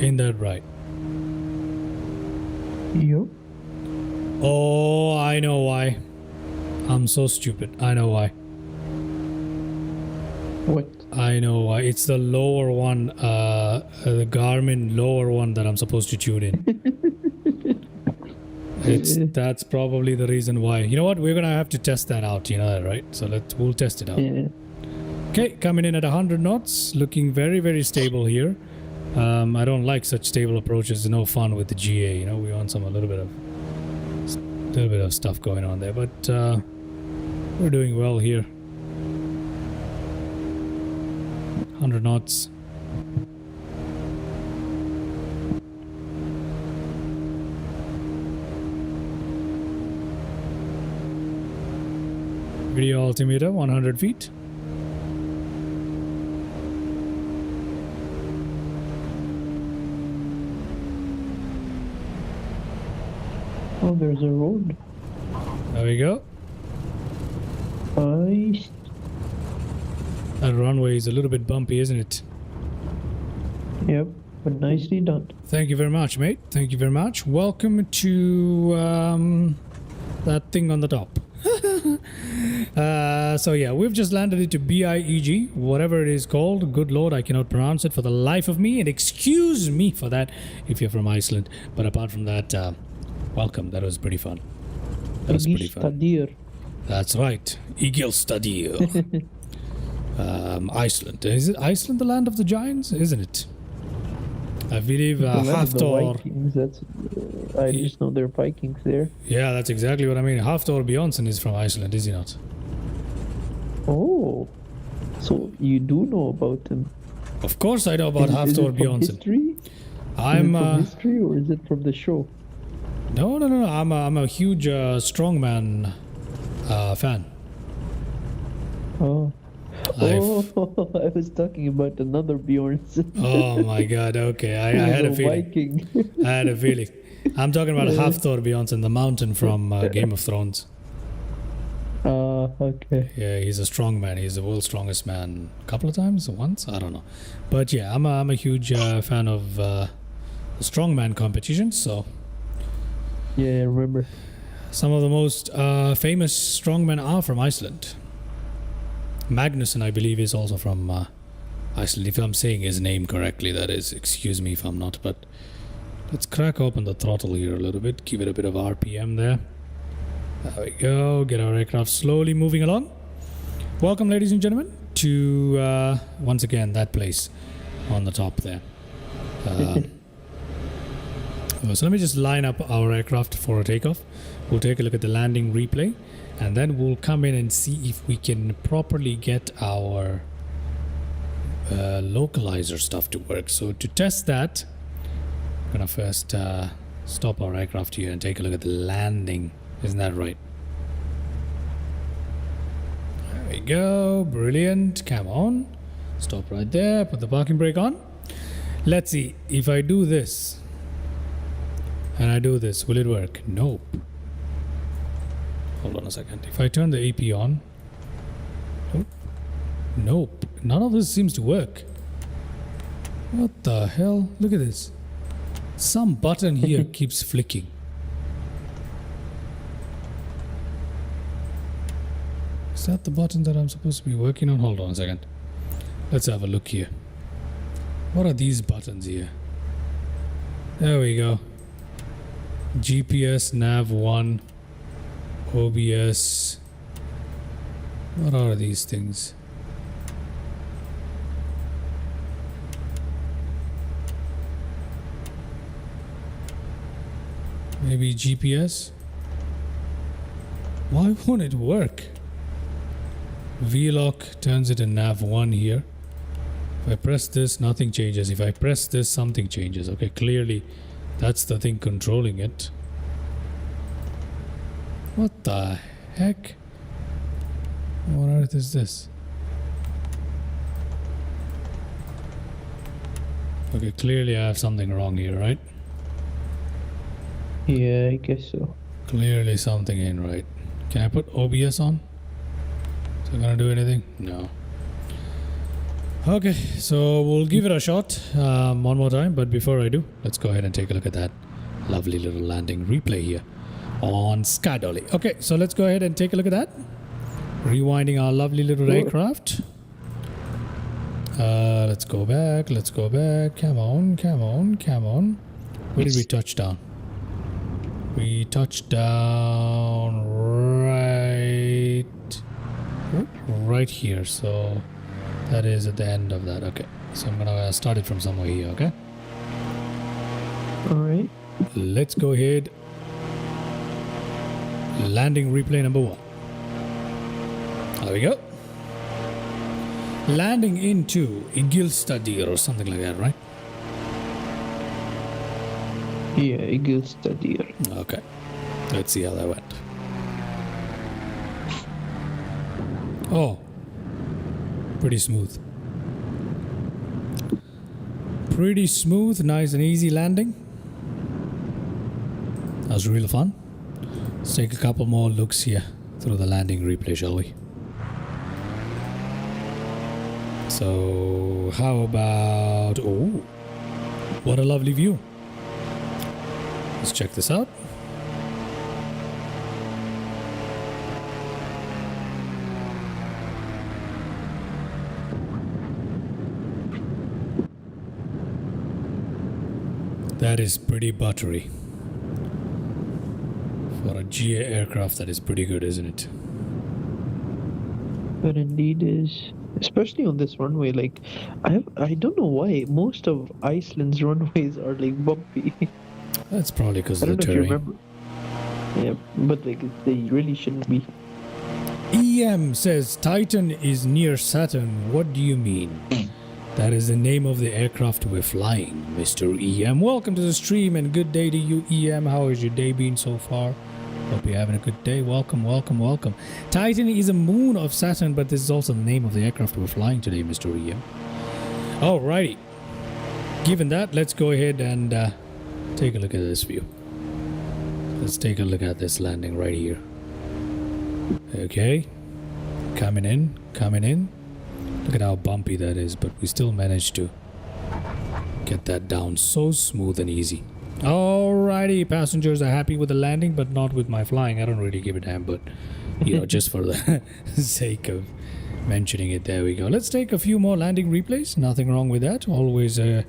Ain't that right? Yep. Oh, I know why. I'm so stupid. I know why. What? I know why. It's the lower one, the Garmin lower one that I'm supposed to tune in. That's probably the reason why. You know what? We're gonna have to test that out. You know that, right? So we'll test it out. Yeah. Okay, coming in at 100 knots, looking very, very stable here. I don't like such stable approaches. No fun with the GA. You know, we want a little bit of stuff going on there, but we're doing well here. 100 knots. Video altimeter 100 feet. Oh, there's a road. There we go. Nice. That runway is a little bit bumpy, isn't it? Yep, but nicely done. Thank you very much, mate. Thank you very much. Welcome to that thing on the top. So yeah, we've just landed into BIEG, whatever it is called. Good lord, I cannot pronounce it for the life of me, and excuse me for that if you're from Iceland. But apart from that, welcome. That was pretty fun. That was pretty fun. Stadir. That's right. Egilstadir. Iceland. Is it Iceland, the land of the giants? Isn't it? I believe The land of the Hafthor. Vikings, that's, I just know there are Vikings there. Yeah, that's exactly what I mean. Hafthor Bjornsson is from Iceland, is he not? Oh, so you do know about him? Of course I know about Is Hafthor it from Bjornsson. history? I'm Is it from history or is it from the show? no. I'm a huge strongman fan. Oh. I've- Oh, I was talking about another Bjornsson. Oh my god, okay. I had a feeling. Viking. I had a feeling. I'm talking about Hafthor Bjornsson, the mountain from Game of Thrones. Okay. Yeah, he's a strong man. He's the world's strongest man a couple of times, once, I don't know. But yeah, I'm a huge fan of strongman competitions. So Yeah, I remember. some of the most famous strongmen are from Iceland. Magnussen, I believe, is also from Iceland. If I'm saying his name correctly, that is. Excuse me if I'm not. But let's crack open the throttle here a little bit. Give it a bit of RPM there. There we go. Get our aircraft slowly moving along. Welcome, ladies and gentlemen, to once again that place. on the top there. So let me just line up our aircraft for a takeoff. We'll take a look at the landing replay, and then we'll come in and see if we can properly get our localizer stuff to work. So to test that, I'm gonna first stop our aircraft here and take a look at the landing. Isn't that right? There we go. Brilliant. Come on. Stop right there. Put the parking brake on. Let's see. If I do this and I do this, will it work? Nope. Hold on a second. If I turn the AP on. Nope. Nope. None of this seems to work. What the hell? Look at this. Some button here keeps flicking. Is that the button that I'm supposed to be working on? Hold on a second. Let's have a look here. What are these buttons here? There we go. GPS, nav 1, OBS. What are these things? Maybe GPS? Why won't it work? V-lock turns it in nav 1 here. If I press this, nothing changes. If I press this, something changes. Okay, clearly that's the thing controlling it. What the heck? What on earth is this? Okay, clearly I have something wrong here, right? Yeah, I guess so. Clearly something ain't right. Can I put OBS on? Is it gonna do anything? No. Okay, so we'll give it a shot one more time, but before I do, let's go ahead and take a look at that lovely little landing replay here on Skydolly. Okay, so let's go ahead and take a look at that. Rewinding our lovely little aircraft. Let's go back, come on, come on, come on. Where did we touch down? We touched down right here, so that is at the end of that. Okay, so I'm gonna start it from somewhere here. Okay, All right. let's go ahead. Landing replay number 1. There we go. Landing into Igilstadir or something like that, right? Yeah, Igilstadir. Okay, let's see how that went. Oh, pretty smooth. Pretty smooth, nice and easy landing. That was real fun. Let's take a couple more looks here through the landing replay, shall we? So, how about... Oh, what a lovely view. Let's check this out. That is pretty buttery. For a GA aircraft, that is pretty good, isn't it? But indeed is, especially on this runway. Like, I don't know why most of Iceland's runways are like bumpy. That's probably because I of don't the know if you terrain. remember. Yeah, but like they really shouldn't be. EM says Titan is near Saturn. What do you mean? That is the name of the aircraft we're flying, Mr. EM. Welcome to the stream and good day to you, EM. How has your day been so far? Hope you're having a good day. Welcome, welcome, welcome. Titan is a moon of Saturn, but this is also the name of the aircraft we're flying today, Mr. EM. Alrighty. Given that, let's go ahead and take a look at this view. Let's take a look at this landing right here. Okay. Coming in, coming in. Look at how bumpy that is, but we still managed to get that down so smooth and easy. Alrighty, passengers are happy with the landing, but not with my flying. I don't really give a damn, but you know, just for the sake of mentioning it, there we go. Let's take a few more landing replays. Nothing wrong with that. Always a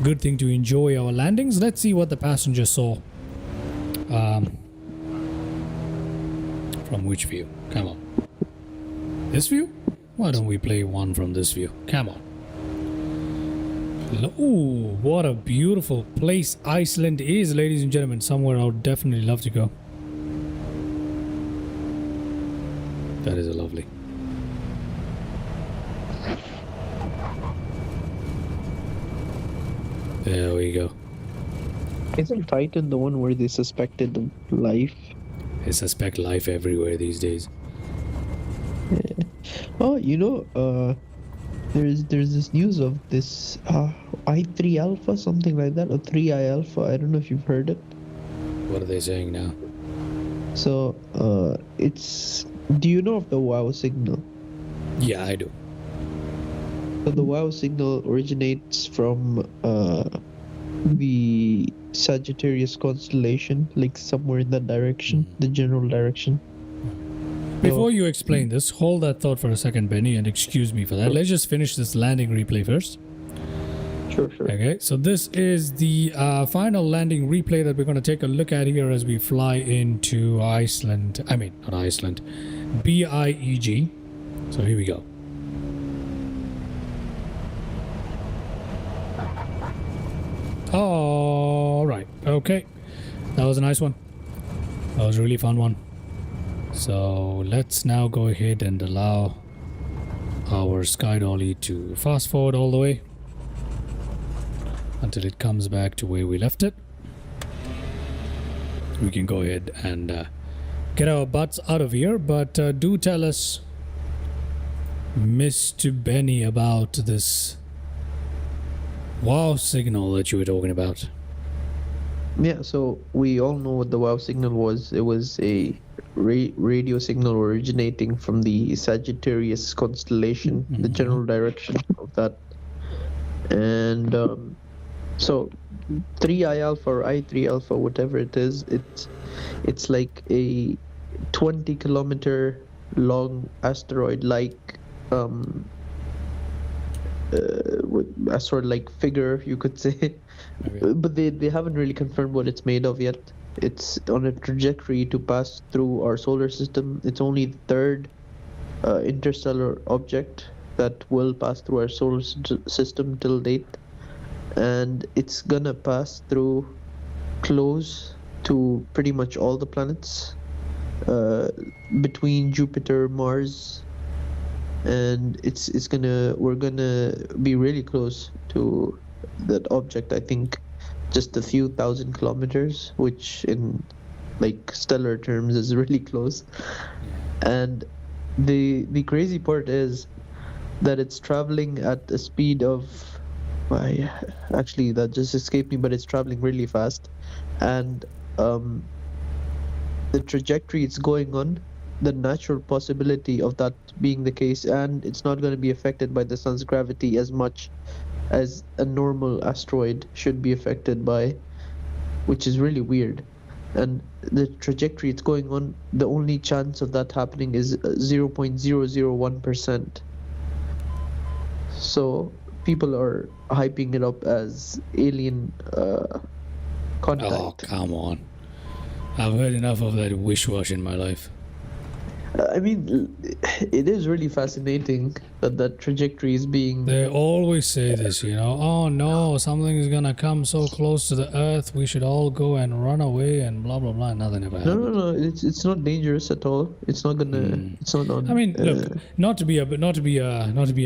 good thing to enjoy our landings. Let's see what the passenger saw. From which view? Come on. This view? Why don't we play one from this view? Come on. Ooh, what a beautiful place Iceland is, ladies and gentlemen. Somewhere I would definitely love to go. That is lovely. There we go. Isn't Titan the one where they suspected life? I suspect life everywhere these days. Yeah. Oh, there's this news of this I3 Alpha, something like that, or 3I Alpha. I don't know if you've heard it. What are they saying now? So, it's. Do you know of the WoW signal? Yeah, I do. So the WoW signal originates from the Sagittarius constellation, like somewhere in that direction, the general direction. Before you explain this, hold that thought for a second, Benny, and excuse me for that. Let's just finish this landing replay first. Sure. Okay, so this is the final landing replay that we're going to take a look at here as we fly into Iceland. I mean, not Iceland. BIEG. So here we go. All right. Okay. That was a nice one. That was a really fun one. So let's now go ahead and allow our sky dolly to fast forward all the way until it comes back to where we left it. We can go ahead and get our butts out of here, but do tell us, Mr. Benny, about this WoW signal that you were talking about. Yeah, so we all know what the WoW signal was. It was a radio signal originating from the Sagittarius constellation, the general direction of that. And so 3I Alpha or I3 Alpha, whatever it is, it's like a 20-kilometer long asteroid, like a sort of like figure, you could say. Okay. But they haven't really confirmed what it's made of yet. It's on a trajectory to pass through our solar system. It's only the third interstellar object that will pass through our solar system till date. And it's gonna pass through close to pretty much all the planets, between Jupiter, Mars, and we're gonna be really close to that object. I think just a few thousand kilometers, which in like stellar terms is really close. And the crazy part is that it's traveling at a speed of actually that just escaped me, but it's traveling really fast. And the trajectory it's going on, the natural possibility of that being the case, and it's not going to be affected by the sun's gravity as much as a normal asteroid should be affected by, which is really weird. And the trajectory it's going on, the only chance of that happening is 0.001%. So people are hyping it up as alien contact. Oh, come on. I've heard enough of that wish-wash in my life. I mean, it is really fascinating that trajectory is being... They always say this, oh no, something is gonna come so close to the Earth, we should all go and run away and blah blah blah. Nothing ever happens. No, it's not dangerous at all. It's not gonna. It's not on. I mean, look, not to be a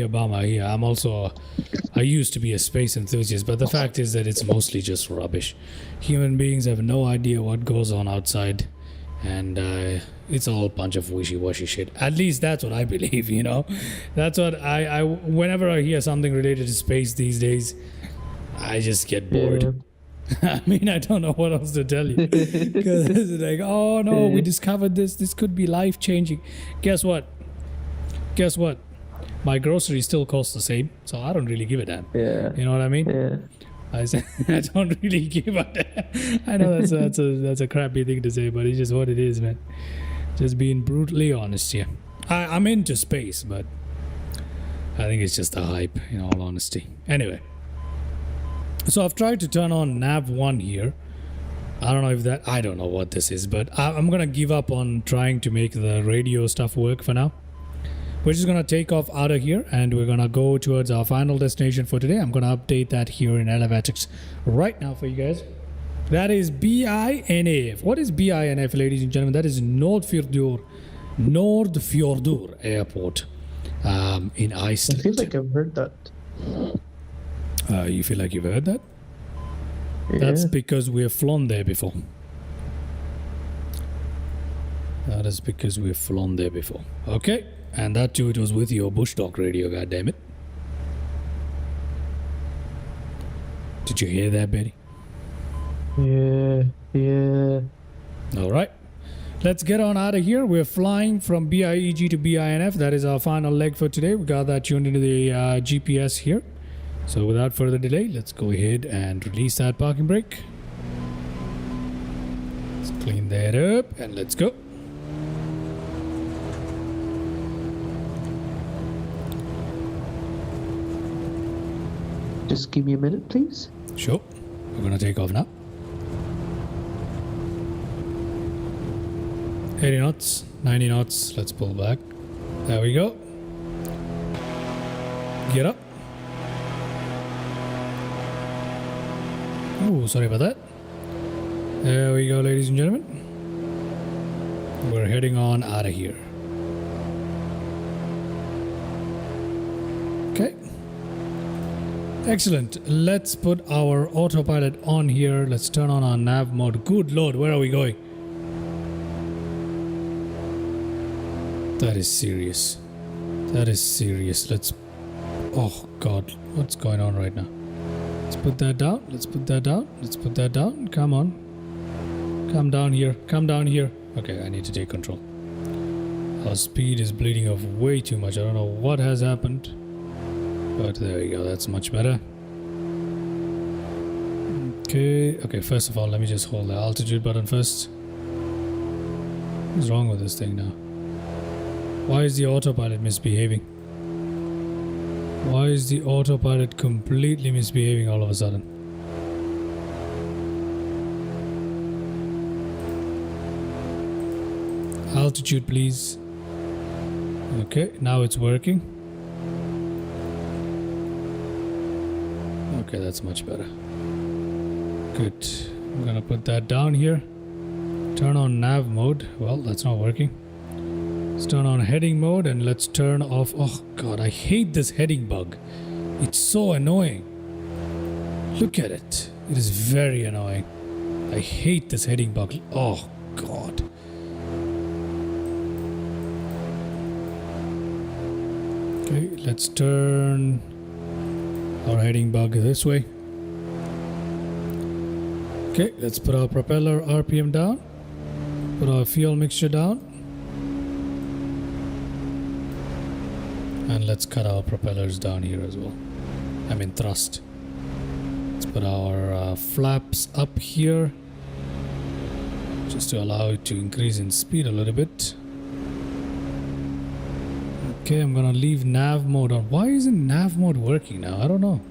bummer here. I used to be a space enthusiast, but the fact is that it's mostly just rubbish. Human beings have no idea what goes on outside. And it's all a bunch of wishy-washy shit. At least that's what I believe, That's what I whenever I hear something related to space these days, I just get bored. Yeah. I mean, I don't know what else to tell you. Because it's like, oh no, we discovered this. This could be life-changing. Guess what? My groceries still cost the same, so I don't really give a damn. Yeah. You know what I mean? Yeah. I don't really give a damn. I know that's a crappy thing to say, but it's just what it is, man. Just being brutally honest here. I'm into space, but I think it's just a hype, in all honesty. Anyway, so I've tried to turn on nav 1 here. I don't know what this is, but I'm gonna give up on trying to make the radio stuff work for now. we're just gonna take off out of here and we're gonna go towards our final destination for today. I'm gonna update that here in Elevatics right now for you guys. That is BINAF. What is BINAF, ladies and gentlemen? That is Nordfjordur Airport in Iceland. I feel like I've heard that. You feel like you've heard that? Yeah. That's because we've flown there before. That is because we've flown there before. Okay. And that too, it was with your bush talk radio, goddammit. Did you hear that, Betty? Yeah. Alright. Let's get on out of here. We're flying from BIEG to BINF. That is our final leg for today. We got that tuned into the GPS here. So without further delay, let's go ahead and release that parking brake. Let's clean that up and let's go. Just give me a minute, please. Sure. We're gonna take off now. 80 knots, 90 knots. Let's pull back. There we go. Get up. Oh, sorry about that. There we go, ladies and gentlemen. We're heading on out of here. Okay. Excellent. Let's put our autopilot on here. Let's turn on our nav mode. Good lord, where are we going? That is serious. That is serious. Let's... Oh god, what's going on right now? Let's put that down. Let's put that down. Let's put that down. Come on. Come down here. Come down here. Okay, I need to take control. Our speed is bleeding off way too much. I don't know what has happened. But there we go. That's much better. Okay, first of all, let me just hold the altitude button first. What's wrong with this thing now? Why is the autopilot misbehaving? Why is the autopilot completely misbehaving all of a sudden? Altitude, please. Okay, now it's working. Okay, that's much better. Good. I'm gonna put that down here. Turn on nav mode. Well, that's not working. Let's turn on heading mode and let's turn off... Oh god, I hate this heading bug. It's so annoying. Look at it. It is very annoying. I hate this heading bug. Oh god. Okay, let's turn our heading bug this way. Okay, let's put our propeller RPM down. Put our fuel mixture down. And let's cut our propellers down here as well. I mean thrust. Let's put our flaps up here. Just to allow it to increase in speed a little bit. Okay, I'm gonna leave nav mode on. Why isn't nav mode working now? I don't know.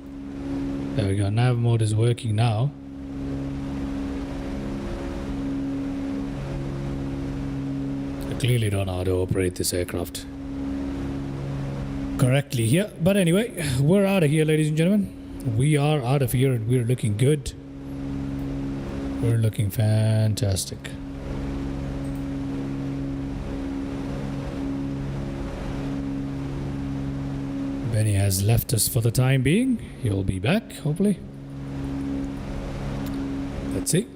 There we go, nav mode is working now. I clearly don't know how to operate this aircraft correctly here. But anyway, we're out of here, ladies and gentlemen. We are out of here and we're looking good. We're looking fantastic. Benny has left us for the time being. He'll be back, hopefully. Let's see.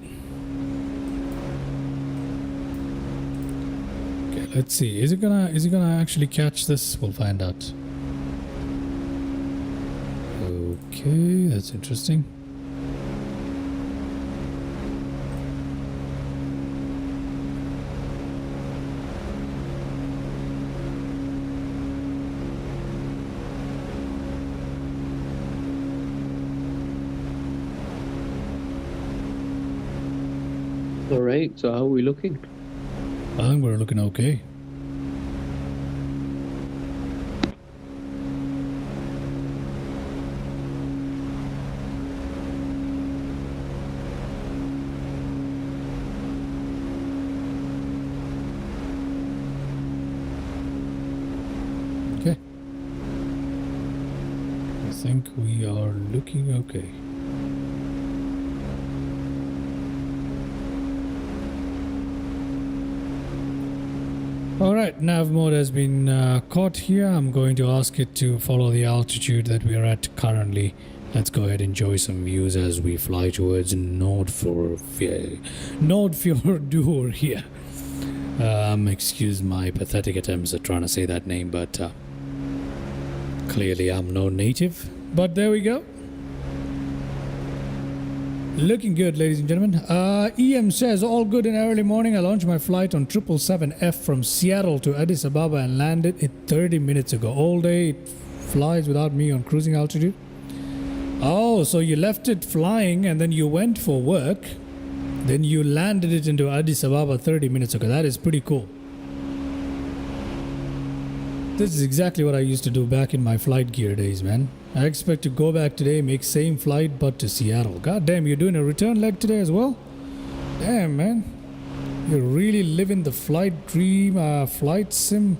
Okay, let's see. Is it gonna actually catch this? We'll find out. Okay, that's interesting. Alright, so how are we looking? I think we're looking okay. think we are looking okay. Alright, nav mode has been caught here. I'm going to ask it to follow the altitude that we are at currently. Let's go ahead and enjoy some views as we fly towards Nordfjordur here. Excuse my pathetic attempts at trying to say that name, but clearly I'm no native. But there we go. Looking good, ladies and gentlemen. EM says, all good in early morning. I launched my flight on 777F from Seattle to Addis Ababa and landed it 30 minutes ago. All day it flies without me on cruising altitude. Oh, so you left it flying and then you went for work. Then you landed it into Addis Ababa 30 minutes ago. That is pretty cool. This is exactly what I used to do back in my flight gear days, man. I expect to go back today, make same flight, but to Seattle. God damn, you're doing a return leg today as well? Damn, man. You're really living the flight dream, flight sim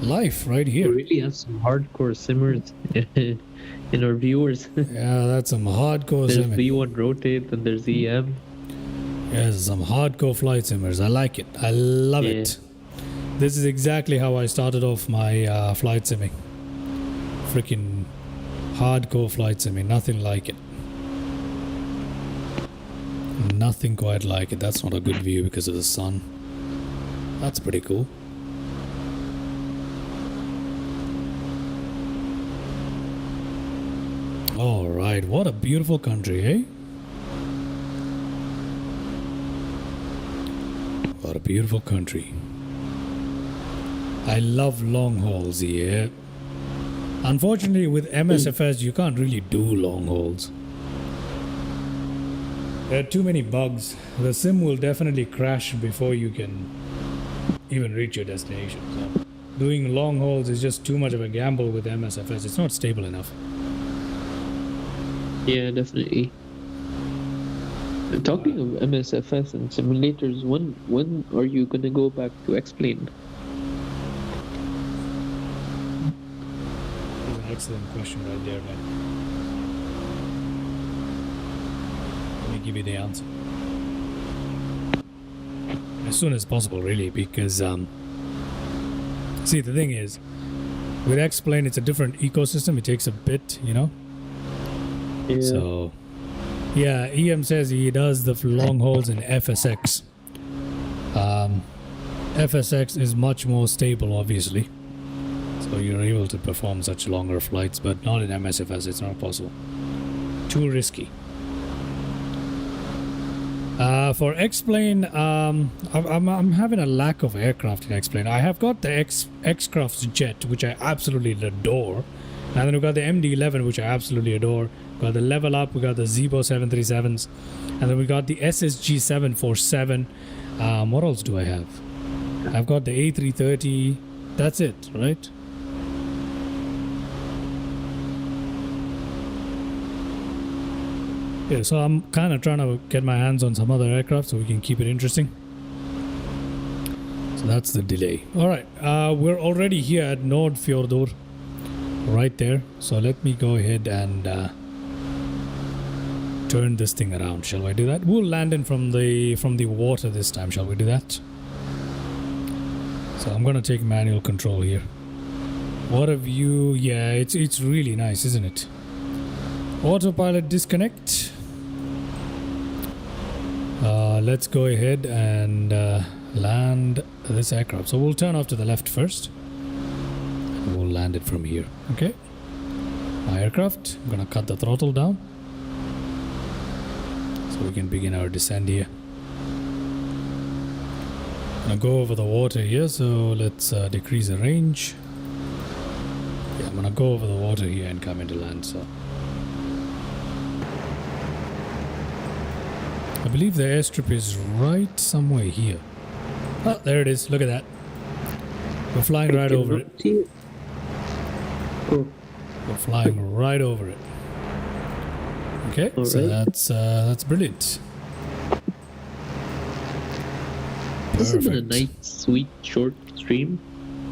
life right here. We really have some hardcore simmers in our viewers. Yeah, that's some hardcore There's simming. V1 rotate and there's EM. Yes, some hardcore flight simmers. I like it. I love it. This is exactly how I started off my flight simming. Freaking hardcore flight simming. Nothing like it. Nothing quite like it. That's not a good view because of the sun. That's pretty cool. Alright, what a beautiful country, eh? What a beautiful country. I love long hauls here. Unfortunately, with MSFS, you can't really do long hauls. There are too many bugs. The sim will definitely crash before you can even reach your destination. So doing long hauls is just too much of a gamble with MSFS. It's not stable enough. Yeah, definitely. Talking of MSFS and simulators, when are you gonna go back to Explain? That's an excellent question right there, man. Let me give you the answer. As soon as possible, really, because see, the thing is, with X-Plane, it's a different ecosystem. It takes a bit, you know. Yeah. So, yeah, EM says he does the long hauls in FSX. FSX is much more stable, obviously. So you're able to perform such longer flights, but not in MSFS. It's not possible. Too risky. For X-Plane, I'm having a lack of aircraft in X-Plane. I have got the X-Craft's jet, which I absolutely adore. And then we've got the MD-11, which I absolutely adore. We've got the Level Up, we got the Zibo 737s. And then we got the SSG 747. What else do I have? I've got the A330. That's it, right? Yeah, so I'm kind of trying to get my hands on some other aircraft so we can keep it interesting. So that's the delay. Alright, we're already here at North-Fjordur. Right there. So let me go ahead and turn this thing around. Shall I do that? We'll land in from the water this time. Shall we do that? So I'm gonna take manual control here. What a view. Yeah, it's really nice, isn't it? Autopilot disconnect. Let's go ahead and land this aircraft. So we'll turn off to the left first. We'll land it from here. Okay. My aircraft. I'm gonna cut the throttle down so we can begin our descent here. Gonna go over the water here, so let's decrease the range. Yeah, I'm gonna go over the water here and come into land. So I believe the airstrip is right somewhere here. Oh, there it is. Look at that. We're flying right over it. Cool. We're flying right over it. Okay, All so right. that's brilliant. This has been a Perfect. nice, sweet, short stream.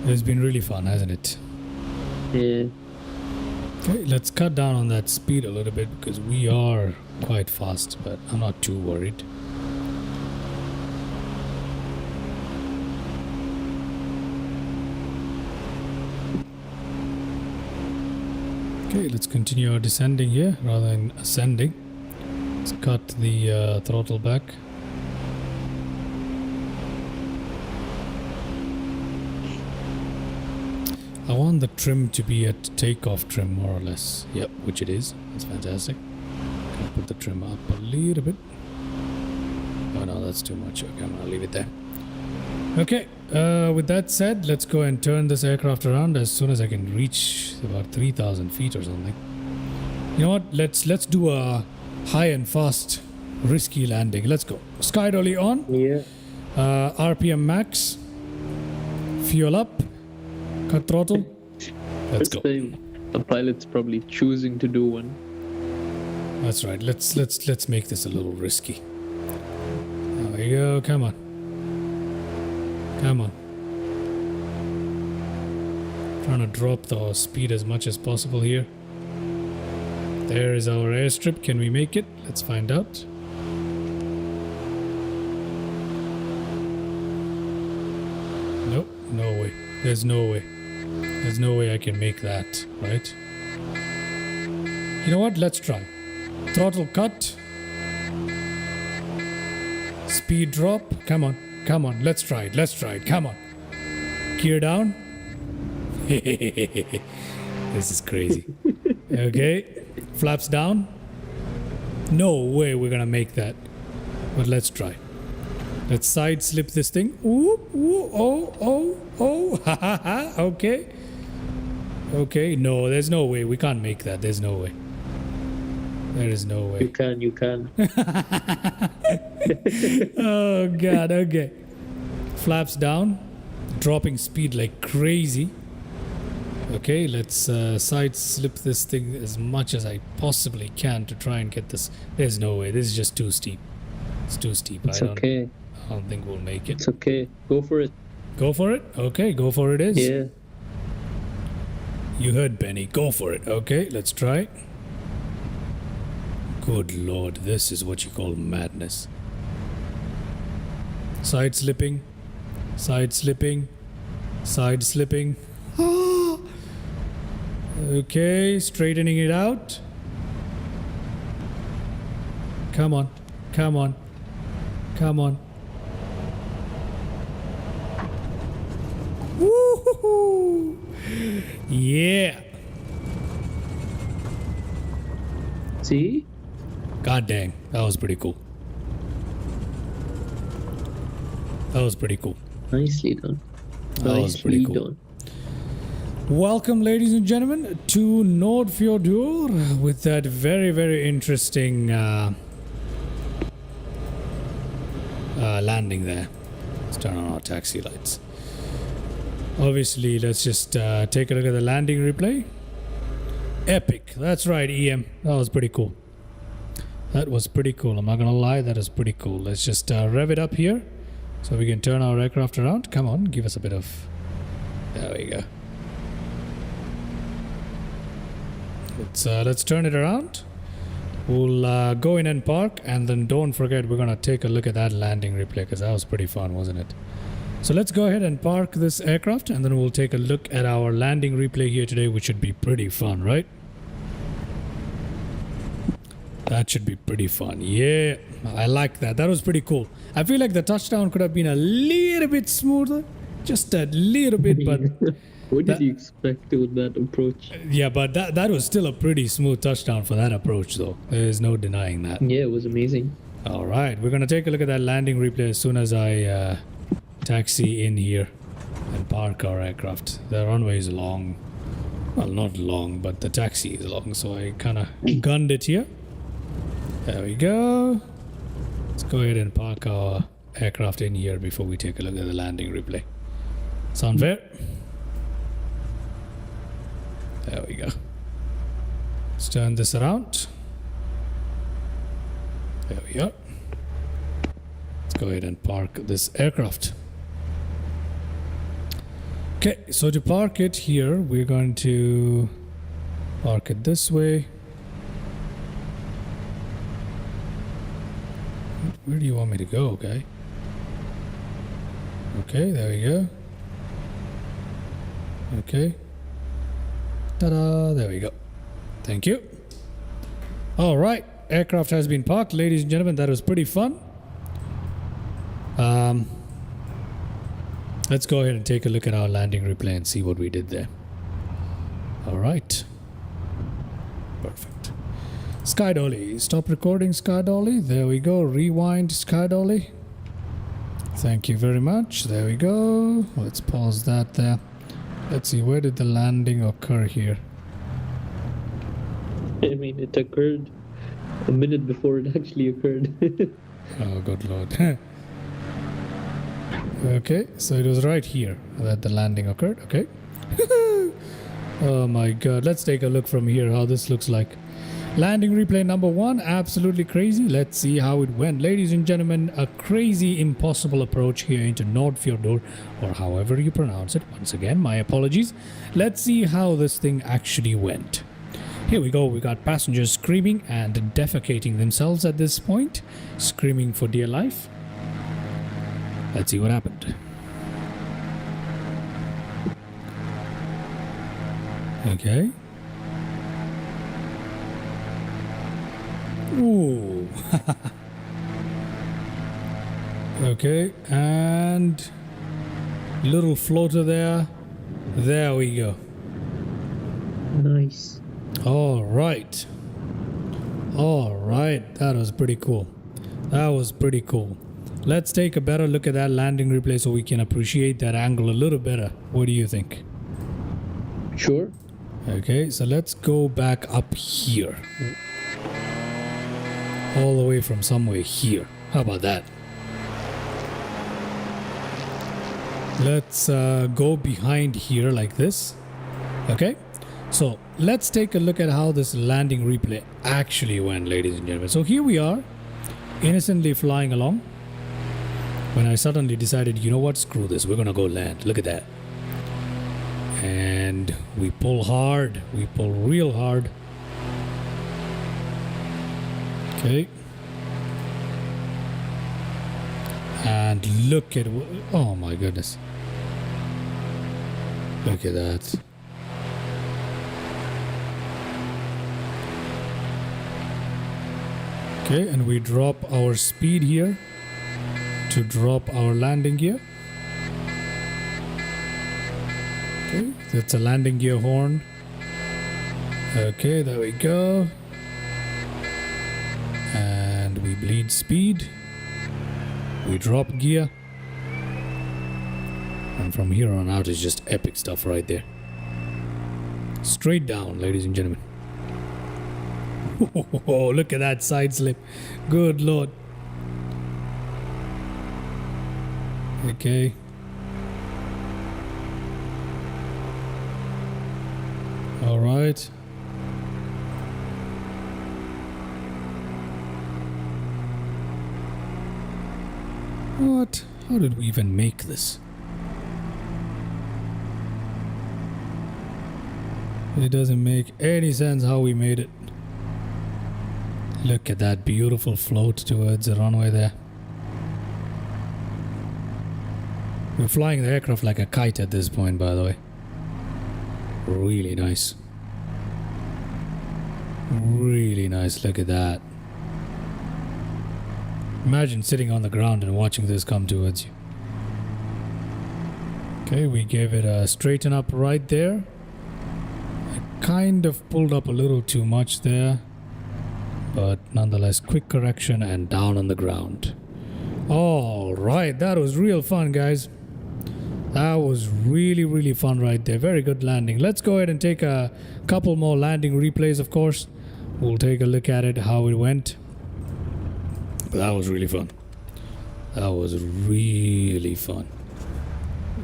It's been really fun, hasn't it? Yeah. Okay, let's cut down on that speed a little bit because we are quite fast, but I'm not too worried. Okay, let's continue our descending here rather than ascending. Let's cut the throttle back. I want the trim to be at takeoff trim more or less. Yep, which it is. That's fantastic. Can put the trim up a little bit. Oh no, that's too much. Okay, I'm gonna leave it there. Okay, with that said, let's go and turn this aircraft around as soon as I can reach about 3,000 feet or something. You know what? Let's do a high and fast risky landing. Let's go. Sky dolly on. Yeah. RPM max. Fuel up. Cut throttle. Let's go. The pilot's probably choosing to do one. That's right. Let's make this a little risky. There we go. Come on. Come on. Trying to drop the speed as much as possible here. There is our airstrip. Can we make it? Let's find out. Nope. No way. There's no way. There's no way I can make that, right? You know what? Let's try. Throttle cut. Speed drop. Come on. Come on. Let's try it. Let's try it. Come on. Gear down. This is crazy. Okay. Flaps down. No way we're gonna make that. But let's try. Let's side slip this thing. Ooh, ooh, oh. Ha ha ha. Okay. Okay. No, there's no way. We can't make that. There's no way. There is no way. You can. Oh god, okay. Flaps down. Dropping speed like crazy. Okay, let's side slip this thing as much as I possibly can to try and get this. There's no way. This is just too steep. It's too steep. It's okay. I don't think we'll make it. It's okay. Go for it. Go for it? Okay, go for it is. Yeah. You heard Benny. Go for it. Okay, let's try. Good lord, this is what you call madness. Side slipping. Side slipping. Side slipping. Okay, straightening it out. Come on. Come on. Come on. Woo-hoo-hoo. Yeah. See? God dang, that was pretty cool. That was pretty cool. Nicely done. That was pretty cool. Done. Welcome, ladies and gentlemen, to Nordfjordur with that very, very interesting landing there. Let's turn on our taxi lights. Obviously, let's just take a look at the landing replay. Epic. That's right, EM. That was pretty cool. That was pretty cool. I'm not gonna lie, that is pretty cool. Let's just rev it up here so we can turn our aircraft around. Come on, give us a bit of... There we go. Let's turn it around. We'll go in and park, and then don't forget we're gonna take a look at that landing replay because that was pretty fun, wasn't it? So let's go ahead and park this aircraft, and then we'll take a look at our landing replay here today, which should be pretty fun, right? That should be pretty fun. Yeah, I like that. That was pretty cool. I feel like the touchdown could have been a little bit smoother, just a little bit, but What did you expect with that approach? yeah, but that was still a pretty smooth touchdown for that approach, though. There's no denying that. Yeah, it was amazing. All right, we're gonna take a look at that landing replay as soon as I taxi in here and park our aircraft. The runway is long. Well, not long, but the taxi is long, so I kind of gunned it here. There we go. Let's go ahead and park our aircraft in here before we take a look at the landing replay. Sound fair? There we go. Let's turn this around. There we go. Let's go ahead and park this aircraft. Okay, so to park it here, we're going to... Park it this way. Where do you want me to go, guy? Okay, there we go. Okay. Ta-da! There we go. Thank you. All right. Aircraft has been parked. Ladies and gentlemen, that was pretty fun. Let's go ahead and take a look at our landing replay and see what we did there. All right. Perfect. Sky Dolly. Stop recording, Sky Dolly. There we go. Rewind, Sky Dolly. Thank you very much. There we go. Let's pause that there. Let's see. Where did the landing occur here? I mean, it occurred a minute before it actually occurred. Oh, good lord. Okay, so it was right here that the landing occurred. Okay. Oh my god. Let's take a look from here how this looks like. Landing replay number 1, absolutely crazy. Let's see how it went. Ladies and gentlemen, a crazy impossible approach here into Nordfjordur, or however you pronounce it. Once again, my apologies. Let's see how this thing actually went. Here we go. We got passengers screaming and defecating themselves at this point, screaming for dear life. Let's see what happened. Okay. Ooh. Okay, and little floater there. There we go. Nice. All right. All right. That was pretty cool. That was pretty cool. Let's take a better look at that landing replay so we can appreciate that angle a little better. What do you think? Sure. Okay, so let's go back up here. All the way from somewhere here. How about that? Let's go behind here like this. Okay, so let's take a look at how this landing replay actually went, ladies and gentlemen. So here we are, innocently flying along, when I suddenly decided, you know what, screw this, we're gonna go land. Look at that. And we pull hard, we pull real hard. Okay. And look at, oh my goodness. Look at that. Okay, and we drop our speed here to drop our landing gear. Okay, that's a landing gear horn. Okay, there we go. And we bleed speed. We drop gear. And from here on out is just epic stuff right there. Straight down, ladies and gentlemen. Oh, look at that side slip. Good lord. Okay. All right. What? How did we even make this? It doesn't make any sense how we made it. Look at that beautiful float towards the runway there. We're flying the aircraft like a kite at this point, by the way. Really nice. Really nice, look at that. Imagine sitting on the ground and watching this come towards you. Okay, we gave it a straighten up right there. I kind of pulled up a little too much there. But nonetheless, quick correction and down on the ground. Alright, that was real fun, guys. That was really, really fun right there. Very good landing. Let's go ahead and take a couple more landing replays, of course. We'll take a look at it, how it went. But that was really fun. That was really fun.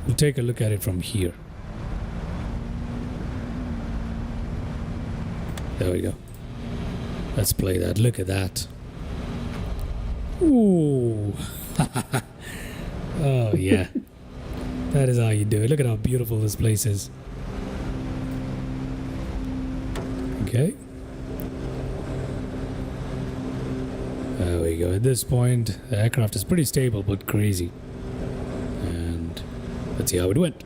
We'll take a look at it from here. There we go. Let's play that. Look at that. Ooh. Oh, yeah. That is how you do it. Look at how beautiful this place is. Okay. There we go. At this point, the aircraft is pretty stable but crazy. And let's see how it went.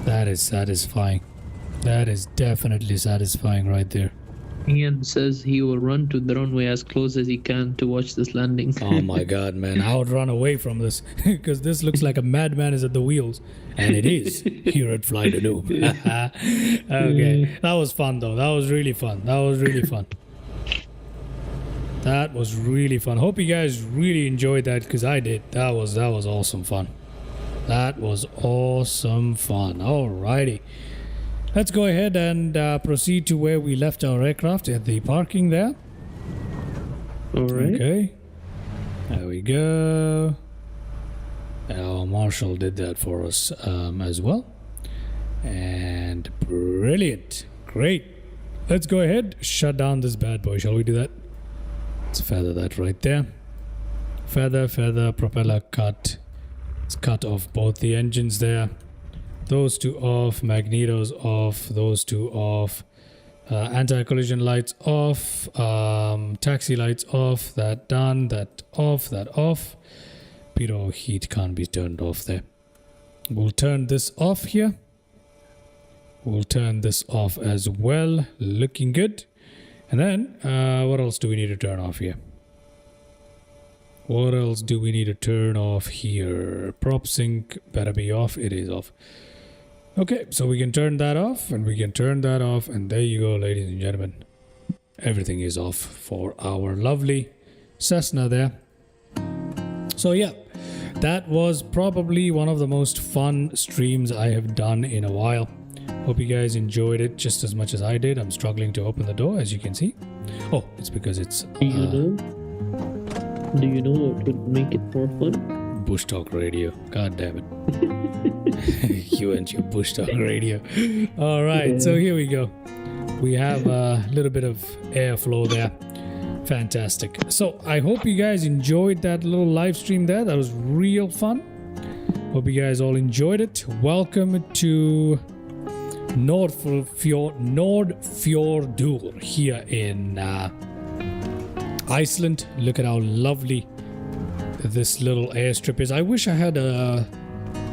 That is satisfying. That is definitely satisfying right there. Ian says he will run to the runway as close as he can to watch this landing. Oh my god, man. I would run away from this because this looks like a madman is at the wheels. And it is here at Fly the Noob. Okay. That was fun though. That was really fun. That was really fun. That was really fun. Hope you guys really enjoyed that because I did. That was awesome fun. That was awesome fun. Alrighty. Let's go ahead and proceed to where we left our aircraft at the parking there. Alright. Okay. There we go. Our Marshall did that for us as well. And brilliant. Great. Let's go ahead. Shut down this bad boy. Shall we do that? Let's feather that right there. Feather, propeller cut. Let's cut off both the engines there. Those two off, magnetos off, those two off, anti-collision lights off, taxi lights off, that done, that off, pitot heat can't be turned off there. We'll turn this off here. We'll turn this off as well, looking good. And then, what else do we need to turn off here? What else do we need to turn off here? Prop sync better be off. It is off. Okay, so we can turn that off and we can turn that off. And there you go, ladies and gentlemen. Everything is off for our lovely Cessna there. So yeah, that was probably one of the most fun streams I have done in a while. Hope you guys enjoyed it just as much as I did. I'm struggling to open the door, as you can see. Oh, it's because it's... Do you know what would make it more fun? Bush Talk Radio. God damn it. You and your Bush Talk Radio. All right, so here we go. We have a little bit of airflow there. Fantastic. So I hope you guys enjoyed that little live stream there. That was real fun. Hope you guys all enjoyed it. Welcome to Nordfjordur here in Iceland. Look at how lovely this little airstrip is. I wish I had a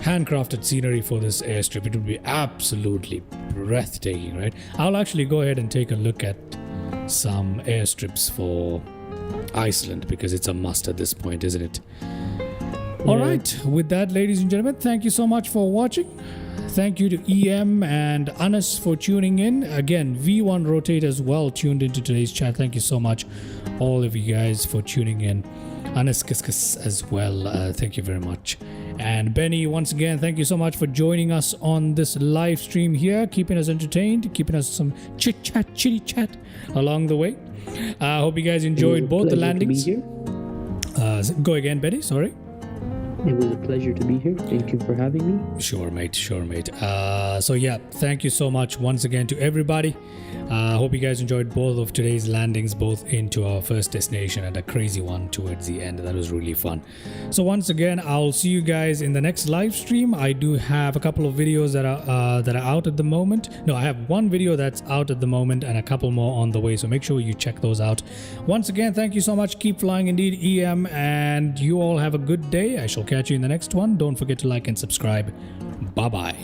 handcrafted scenery for this airstrip. It would be absolutely breathtaking, right? I'll actually go ahead and take a look at some airstrips for Iceland because it's a must at this point, isn't it? All right, with that, ladies and gentlemen, thank you so much for watching. Thank you to EM and Anas for tuning in. Again, V1 Rotate as well tuned into today's chat. Thank you so much, all of you guys, for tuning in. Anas Kiskas as well. Thank you very much. And Benny, once again, thank you so much for joining us on this live stream here, keeping us entertained, keeping us some chitty chat along the way. I hope you guys enjoyed both the landings. Go again, Benny. Sorry. It was a pleasure to be here. Thank you for having me. Sure, mate. So yeah, thank you so much once again to everybody. Hope you guys enjoyed both of today's landings, both into our first destination and a crazy one towards the end. That was really fun. So once again, I'll see you guys in the next live stream. I do have a couple of videos that are out at the moment. No, I have one video that's out at the moment and a couple more on the way. So make sure you check those out. Once again, thank you so much. Keep flying indeed, EM, and you all have a good day. I shall catch you in the next one. Don't forget to like and subscribe. Bye bye.